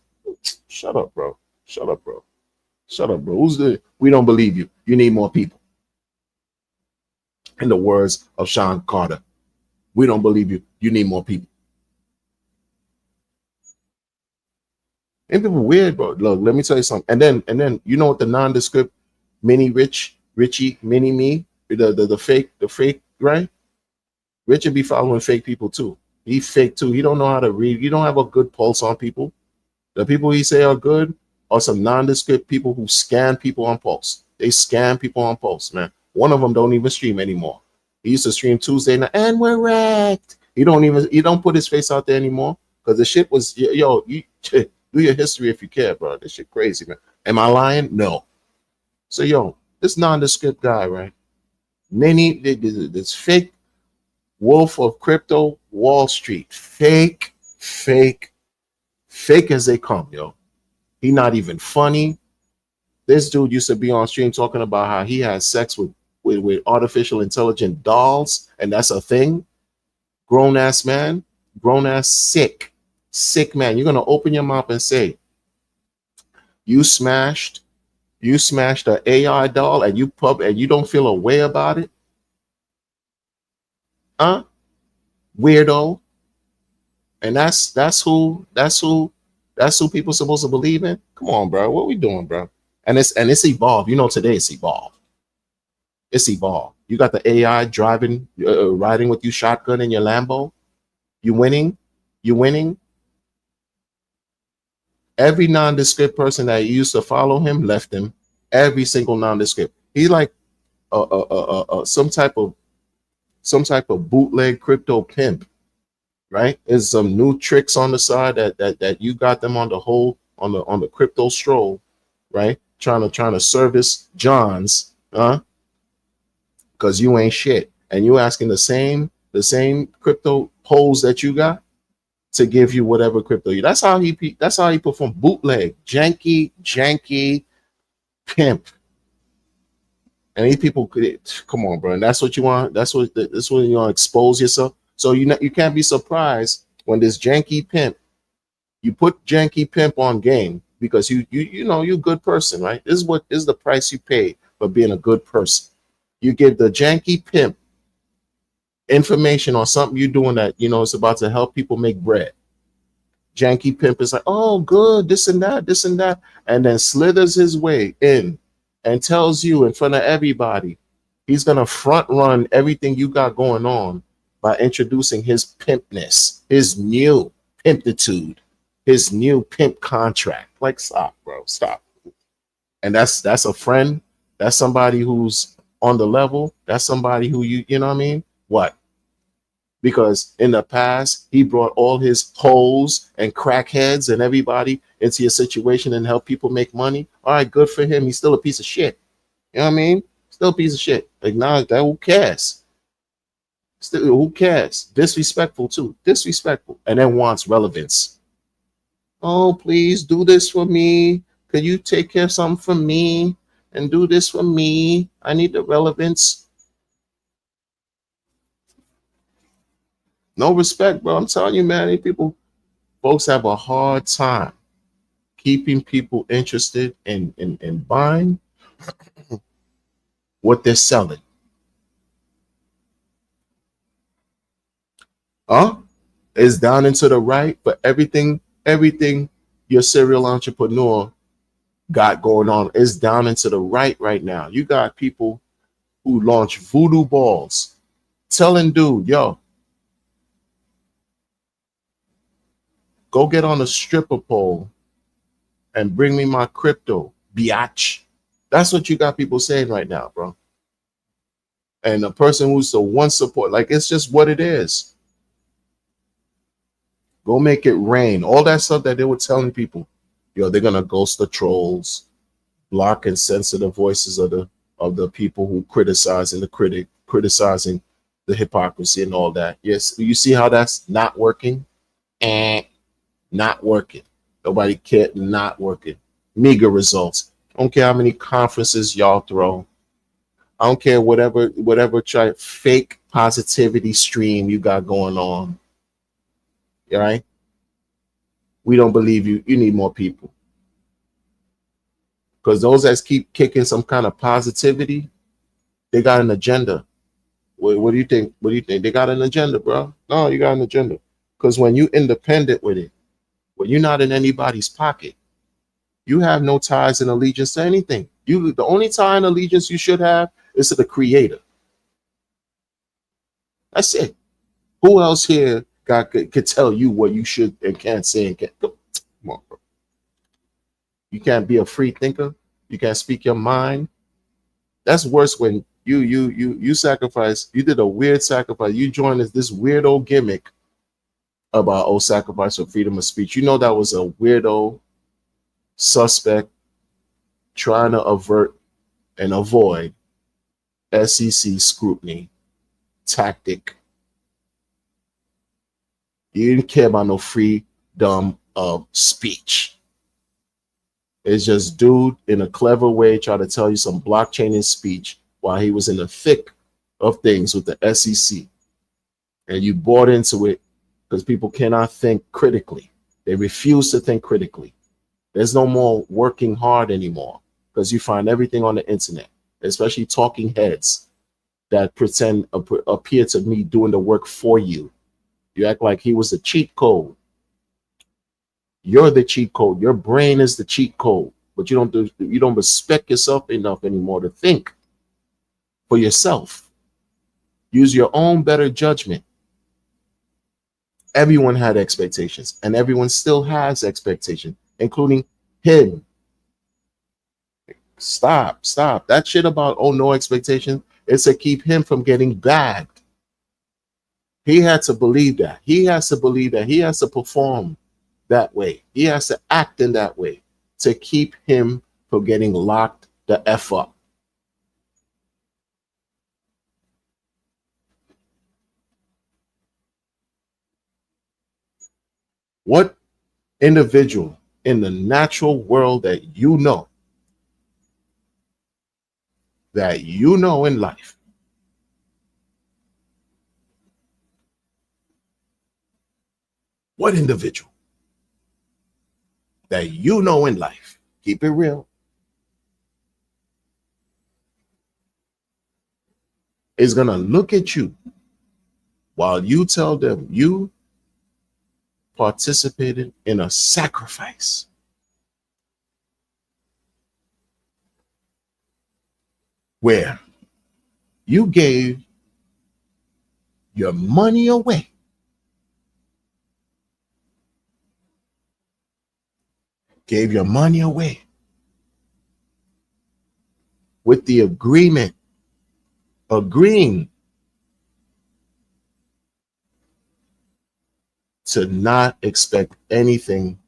Shut up, bro. Shut up, bro. Shut up, bro. We don't believe you. You need more people. In the words of Sean Carter, we don't believe you. You need more people. Ain't people weird, bro? Look, let me tell you something. And then you know what the nondescript Richie, mini me, the fake, right? Richard be following fake people too. He fake too. He don't know how to read. You don't have a good pulse on people. The people he say are good are some nondescript people who scam people on pulse. They scam people on pulse, man. One of them don't even stream anymore. He used to stream Tuesday night, and we're wrecked. He don't put his face out there anymore because the shit was yo. You do your history if you care, bro. This shit crazy, man. Am I lying? No. So yo, this nondescript guy, right? This fake wolf of crypto Wall Street, fake as they come, yo. He not even funny. This dude used to be on stream talking about how he has sex with artificial intelligent dolls, and that's a thing. Grown ass man, grown ass sick man. You're gonna open your mouth and say you smashed an AI doll and you don't feel a way about it, huh? Weirdo. And that's who people supposed to believe in. Come on, bro. What we doing, bro? And it's evolved. You know, today it's evolved. It's evolved. You got the AI driving, riding with you shotgun in your Lambo. You winning. Every nondescript person that used to follow him left him. Every single nondescript. He's like some type of bootleg crypto pimp, right? There's some new tricks on the side that you got them on the crypto stroll, right? Trying to service Johns, huh? Because you ain't shit, and you asking the same crypto holes that you got to give you whatever crypto you. That's how he perform. Bootleg, janky pimp. And these people could come on, bro. And that's what you want. That's what you want to expose yourself. So you can't be surprised when this janky pimp, you put janky pimp on game because you know you're a good person, right? This is the price you pay for being a good person. You give the janky pimp information on something you're doing that you know it's about to help people make bread. Janky pimp is like, oh, good, this and that, and then slithers his way in and tells you in front of everybody he's gonna front run everything you got going on by introducing his pimpness, his new pimpitude, his new pimp contract. Like, stop, bro, stop. And that's a friend. That's somebody who's on the level. That's somebody who you know what I mean? What? Because in the past, he brought all his hoes and crackheads and everybody into your situation and help people make money. All right, good for him. He's still a piece of shit. You know what I mean? Still a piece of shit. Acknowledge that. Who cares? Still, who cares? Disrespectful too. Disrespectful. And then wants relevance. Oh, please do this for me. Could you take care of something for me and do this for me? I need the relevance. No respect, bro. I'm telling you, man. Folks have a hard time keeping people interested in buying what they're selling. It's down and to the right, but everything your serial entrepreneur got going on is down and to the right now. You got people who launch voodoo balls telling dude, yo, go get on a stripper pole and bring me my crypto, biatch. That's what you got people saying right now, bro. And the person who's the one support, like, it's just what it is. Go make it rain. All that stuff that they were telling people, yo, they're gonna ghost the trolls, block and censor the voices of the people who criticizing the hypocrisy and all that. Yes, you see how that's not working? Not working. Nobody cared. Not working. Meager results. I don't care how many conferences y'all throw. I don't care whatever try fake positivity stream you got going on. All right? We don't believe you. You need more people. Because those that keep kicking some kind of positivity, they got an agenda. What do you think? What do you think? They got an agenda, bro. No, you got an agenda. Because when you independent with it, when you're not in anybody's pocket, You have no ties and allegiance to anything. The only tie and allegiance you should have is to the Creator. That's it. Who else here could tell you what you should and can't say and can't? Come on, bro. You can't be a free thinker. You can't speak your mind. That's worse when you sacrifice. You did a weird sacrifice. You joined this weirdo gimmick about sacrifice for freedom of speech. You know that was a weirdo suspect trying to avert and avoid SEC scrutiny tactic. You didn't care about no freedom of speech. It's just dude in a clever way try to tell you some blockchain in speech while he was in the thick of things with the SEC. And you bought into it because people cannot think critically. They refuse to think critically. There's no more working hard anymore because you find everything on the internet, especially talking heads that appear to me doing the work for you. You act like he was a cheat code. You're the cheat code. Your brain is the cheat code, but you don't respect yourself enough anymore to think for yourself. Use your own better judgment. Everyone had expectations, and everyone still has expectations, including him. Stop. That shit about no expectation is to keep him from getting bagged. He had to believe that. He has to believe that. He has to perform that way. He has to act in that way to keep him from getting locked the F up. What individual in the natural world that you know in life what individual that you know in life, keep it real, is going to look at you while you tell them you participated in a sacrifice where you gave your money away with the agreeing to not expect anything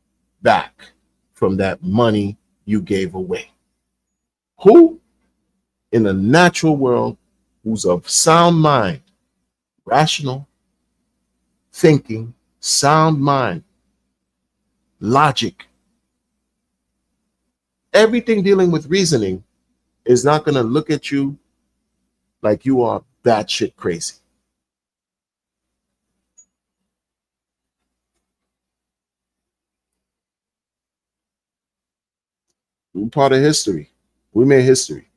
back from that money you gave away. Who in the natural world, who's of sound mind, rational thinking, sound mind, logic, everything dealing with reasoning, is not going to look at you like you are batshit crazy? We're part of history. We made history.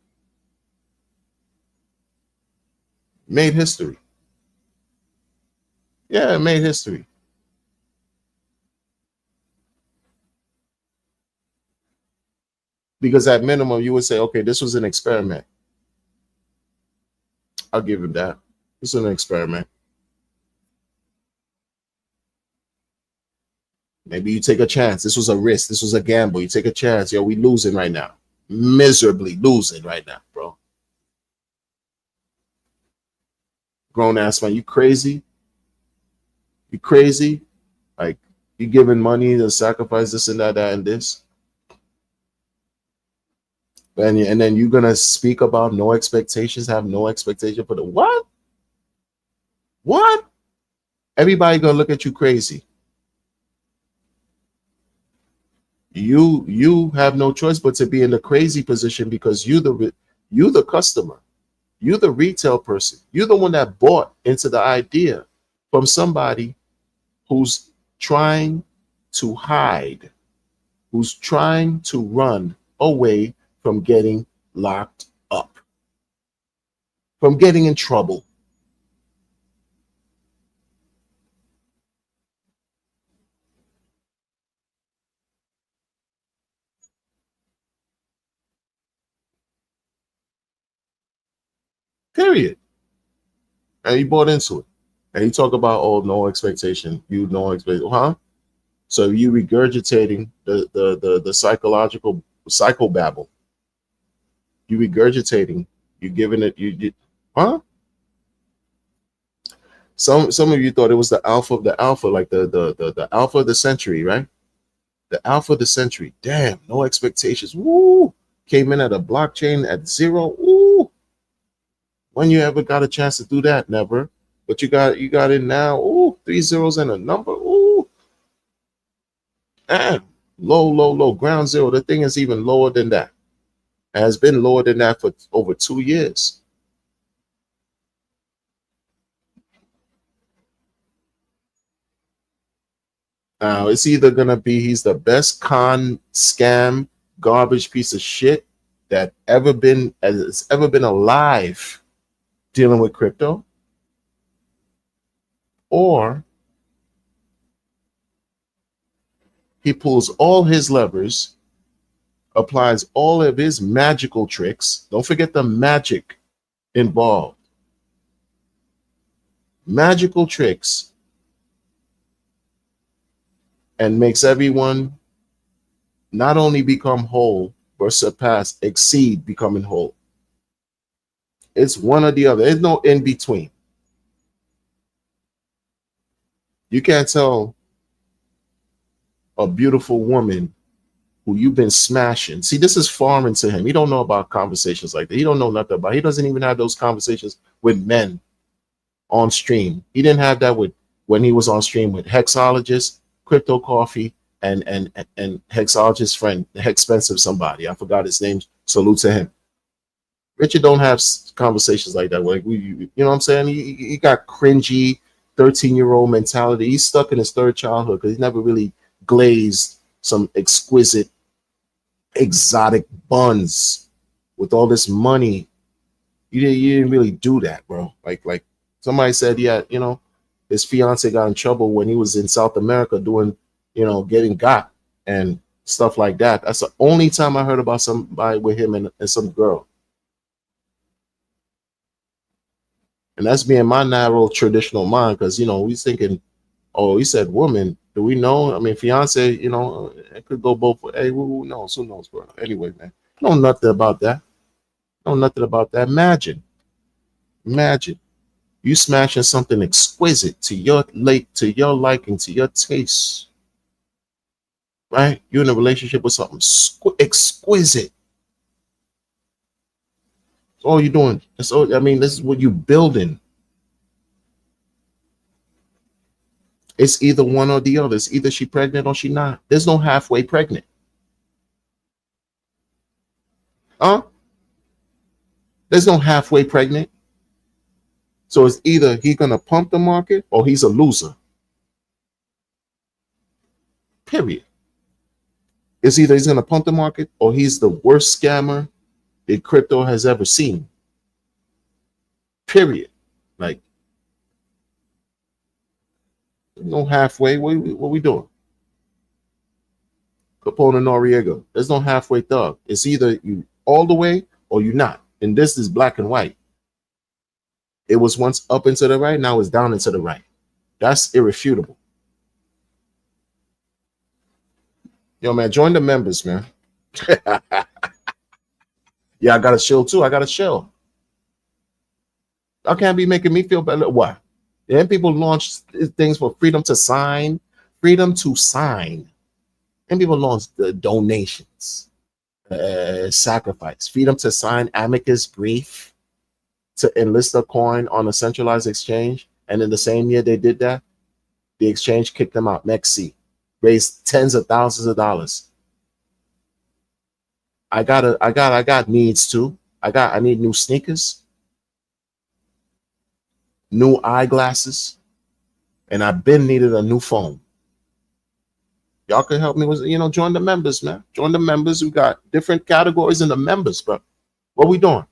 Made history. Yeah, made history. Because at minimum, you would say, okay, this was an experiment. I'll give him that. This was an experiment. Maybe you take a chance. This was a risk. This was a gamble. You take a chance. Yo, we losing right now. Miserably losing right now, bro. Grown ass man, you crazy? You crazy? Like, you giving money to sacrifice this and that and this? And then you're gonna speak about no expectations, have no expectation for the what? What? Everybody gonna look at you crazy. You have no choice but to be in the crazy position because you the customer, you the retail person, you're the one that bought into the idea from somebody who's trying to hide, who's trying to run away from getting locked up, from getting in trouble. Period. And you bought into it. And you talk about, oh, no expectation. You no expectation. Huh? So you regurgitating the psychological psychobabble. You regurgitating. You giving it. Huh? Some of you thought it was the alpha of the alpha, like the alpha of the century, right? The alpha of the century. Damn, no expectations. Woo! Came in at a blockchain at zero. Woo! When you ever got a chance to do that? Never. But you got it now. Ooh, 3 zeros and a number. Ooh. Damn. Low, low, low. Ground zero. The thing is even lower than that. It has been lower than that for over 2 years. Now it's either gonna be he's the best con scam garbage piece of shit that has ever been alive dealing with crypto, or he pulls all his levers, applies all of his magical tricks. Don't forget the magic involved. Magical tricks, and makes everyone not only become whole, but surpass, exceed becoming whole. It's one or the other. There's no in between. You can't tell a beautiful woman who you've been smashing. See, this is foreign to him. He don't know about conversations like that. He don't know nothing about. He doesn't even have those conversations with men on stream. He didn't have that with when he was on stream with Hexologist, Crypto Coffee, and Hexologist friend, Expensive somebody. I forgot his name. Salute to him. Richard don't have conversations like that. Like you know what I'm saying? He got cringy 13-year-old mentality. He's stuck in his third childhood because he's never really glazed some exquisite, exotic buns with all this money. You didn't really do that, bro. Like somebody said, yeah, you know, his fiance got in trouble when he was in South America doing, you know, getting got and stuff like that. That's the only time I heard about somebody with him and some girl. And that's being my narrow traditional mind, because you know we thinking, oh, he said woman. Do we know? I mean, fiance, you know, it could go both ways. Hey, who knows? Who knows, bro? Anyway, man, know nothing about that. Know nothing about that. Imagine you smashing something exquisite to your liking, to your taste, right? You're in a relationship with something exquisite. That's all you're doing. That's all. I mean, this is what you're building. It's either one or the other. It's either she pregnant or she not. There's no halfway pregnant. Huh? There's no halfway pregnant. So it's either he's gonna pump the market or he's a loser. Period. It's either he's gonna pump the market or he's the worst scammer that crypto has ever seen. Period. Like no halfway. What we doing? Capone and Noriega. There's no halfway thug. It's either you all the way or you not. And this is black and white. It was once up and to the right, now it's down and to the right. That's irrefutable. Yo, man, join the members, man. Yeah, I got a shill too. I got a shill. I can't be making me feel better. What? Then people launch things for freedom to sign. And people launch the donations, sacrifice, freedom to sign amicus brief to enlist a coin on a centralized exchange. And in the same year they did that, the exchange kicked them out. Mexi raised tens of thousands of dollars. I got needs too. I need new sneakers, new eyeglasses, and I've been needed a new phone. Y'all can help me with, you know, join the members, man. Join the members. We got different categories in the members, but what we doing?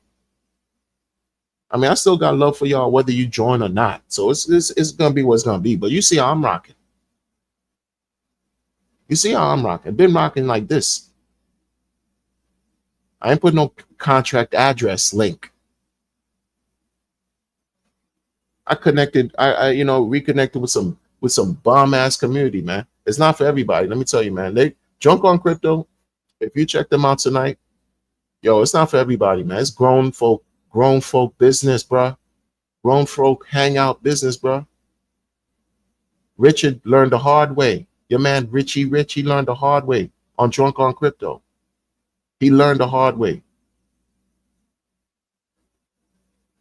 I mean, I still got love for y'all whether you join or not. So it's gonna be what's gonna be. But you see how I'm rocking. You see how I'm rocking. Been rocking like this. I ain't put no contract address link. I connected, reconnected with some bomb ass community, man. It's not for everybody. Let me tell you, man. They Drunk on Crypto. If you check them out tonight, yo, it's not for everybody, man. It's grown folk business, bruh. Grown folk hangout business, bruh. Richard learned the hard way. Your man Richie learned the hard way on Drunk on Crypto. He learned the hard way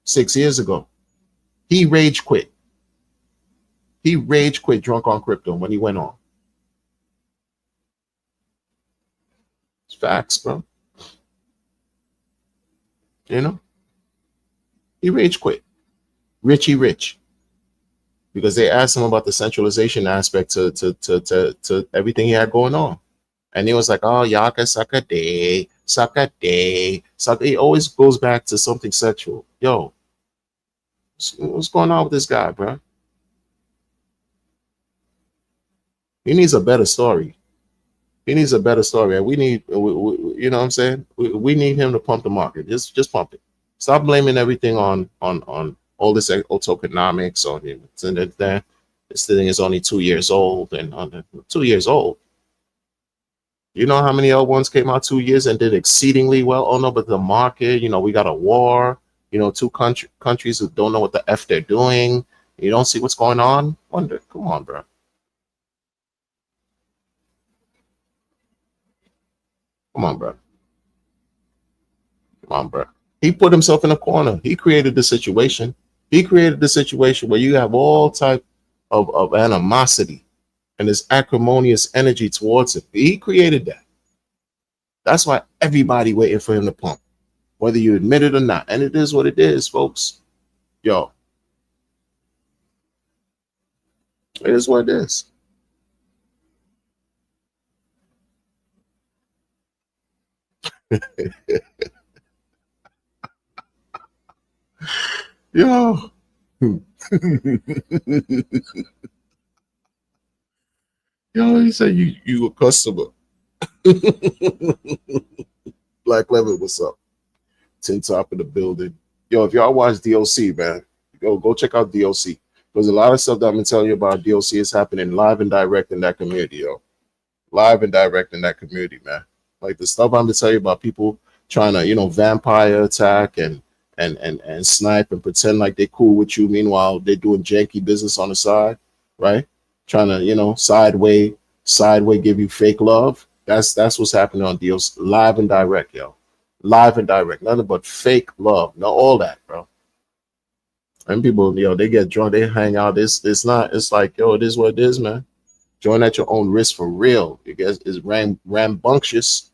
6 years ago. He rage quit. He rage quit Drunk on Crypto when he went on. It's facts, bro. You know? He rage quit. Richie Rich. Because they asked him about the centralization aspect to everything he had going on. And he was like, oh, y'all can suck a day, suck a day, suck. He always goes back to something sexual. Yo, what's going on with this guy, bro? He needs a better story. He needs a better story. And we need, you know what I'm saying? We need him to pump the market. Just pump it. Stop blaming everything on all this tokenomics on him. This thing is only 2 years old, and 2 years old. You know how many L1s came out 2 years and did exceedingly well? Oh no, but the market, we got a war, two countries who don't know what the F they're doing. You don't see what's going on? Wonder, come on, bro. Come on, bro. Come on, bro. He put himself in a corner. He created the situation. He created the situation where you have all type of animosity and this acrimonious energy towards him. He created that. That's why everybody waiting for him to pump, whether you admit it or not. And it is what it is, folks. Yo. It is what it is. Yo. Yo, he said you a customer. Black Levitt, what's up? Tin Top in the building. Yo, if y'all watch DOC, man, go check out DOC. There's a lot of stuff that I've been telling you about DOC is happening live and direct in that community, yo. Live and direct in that community, man. Like the stuff I'm gonna tell you about people trying to, vampire attack and snipe and pretend like they're cool with you. Meanwhile, they're doing janky business on the side, right? Trying to, sideway give you fake love. That's what's happening on deals live and direct, yo. Live and direct. Nothing but fake love. No, all that, bro. And people, they get drunk, they hang out. It's like, yo, it is what it is, man. Join at your own risk for real. You guys is rambunctious.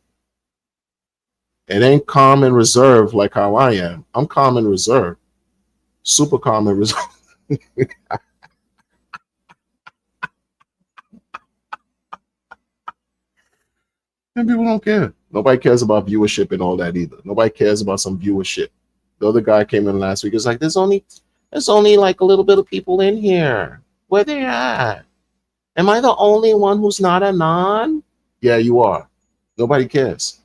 It ain't calm and reserved like how I am. I'm calm and reserved. Super calm and reserved. And people don't care. Nobody cares about viewership and all that either. Nobody cares about some viewership. The other guy came in last week. It's like, there's only like a little bit of people in here. Where they at? Am I the only one who's not a non? Yeah, you are. Nobody cares.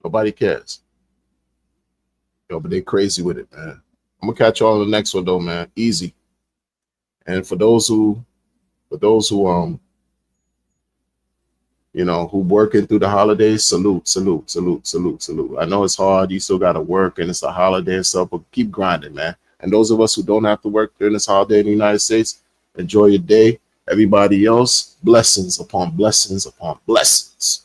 Nobody cares. Yo, but they crazy with it, man. I'm gonna catch y'all on the next one though, man. Easy. And for those who who working through the holidays, salute. I know it's hard. You still gotta work and it's a holiday and stuff, but keep grinding, man. And those of us who don't have to work during this holiday in the United States, enjoy your day. Everybody else, blessings upon blessings upon blessings.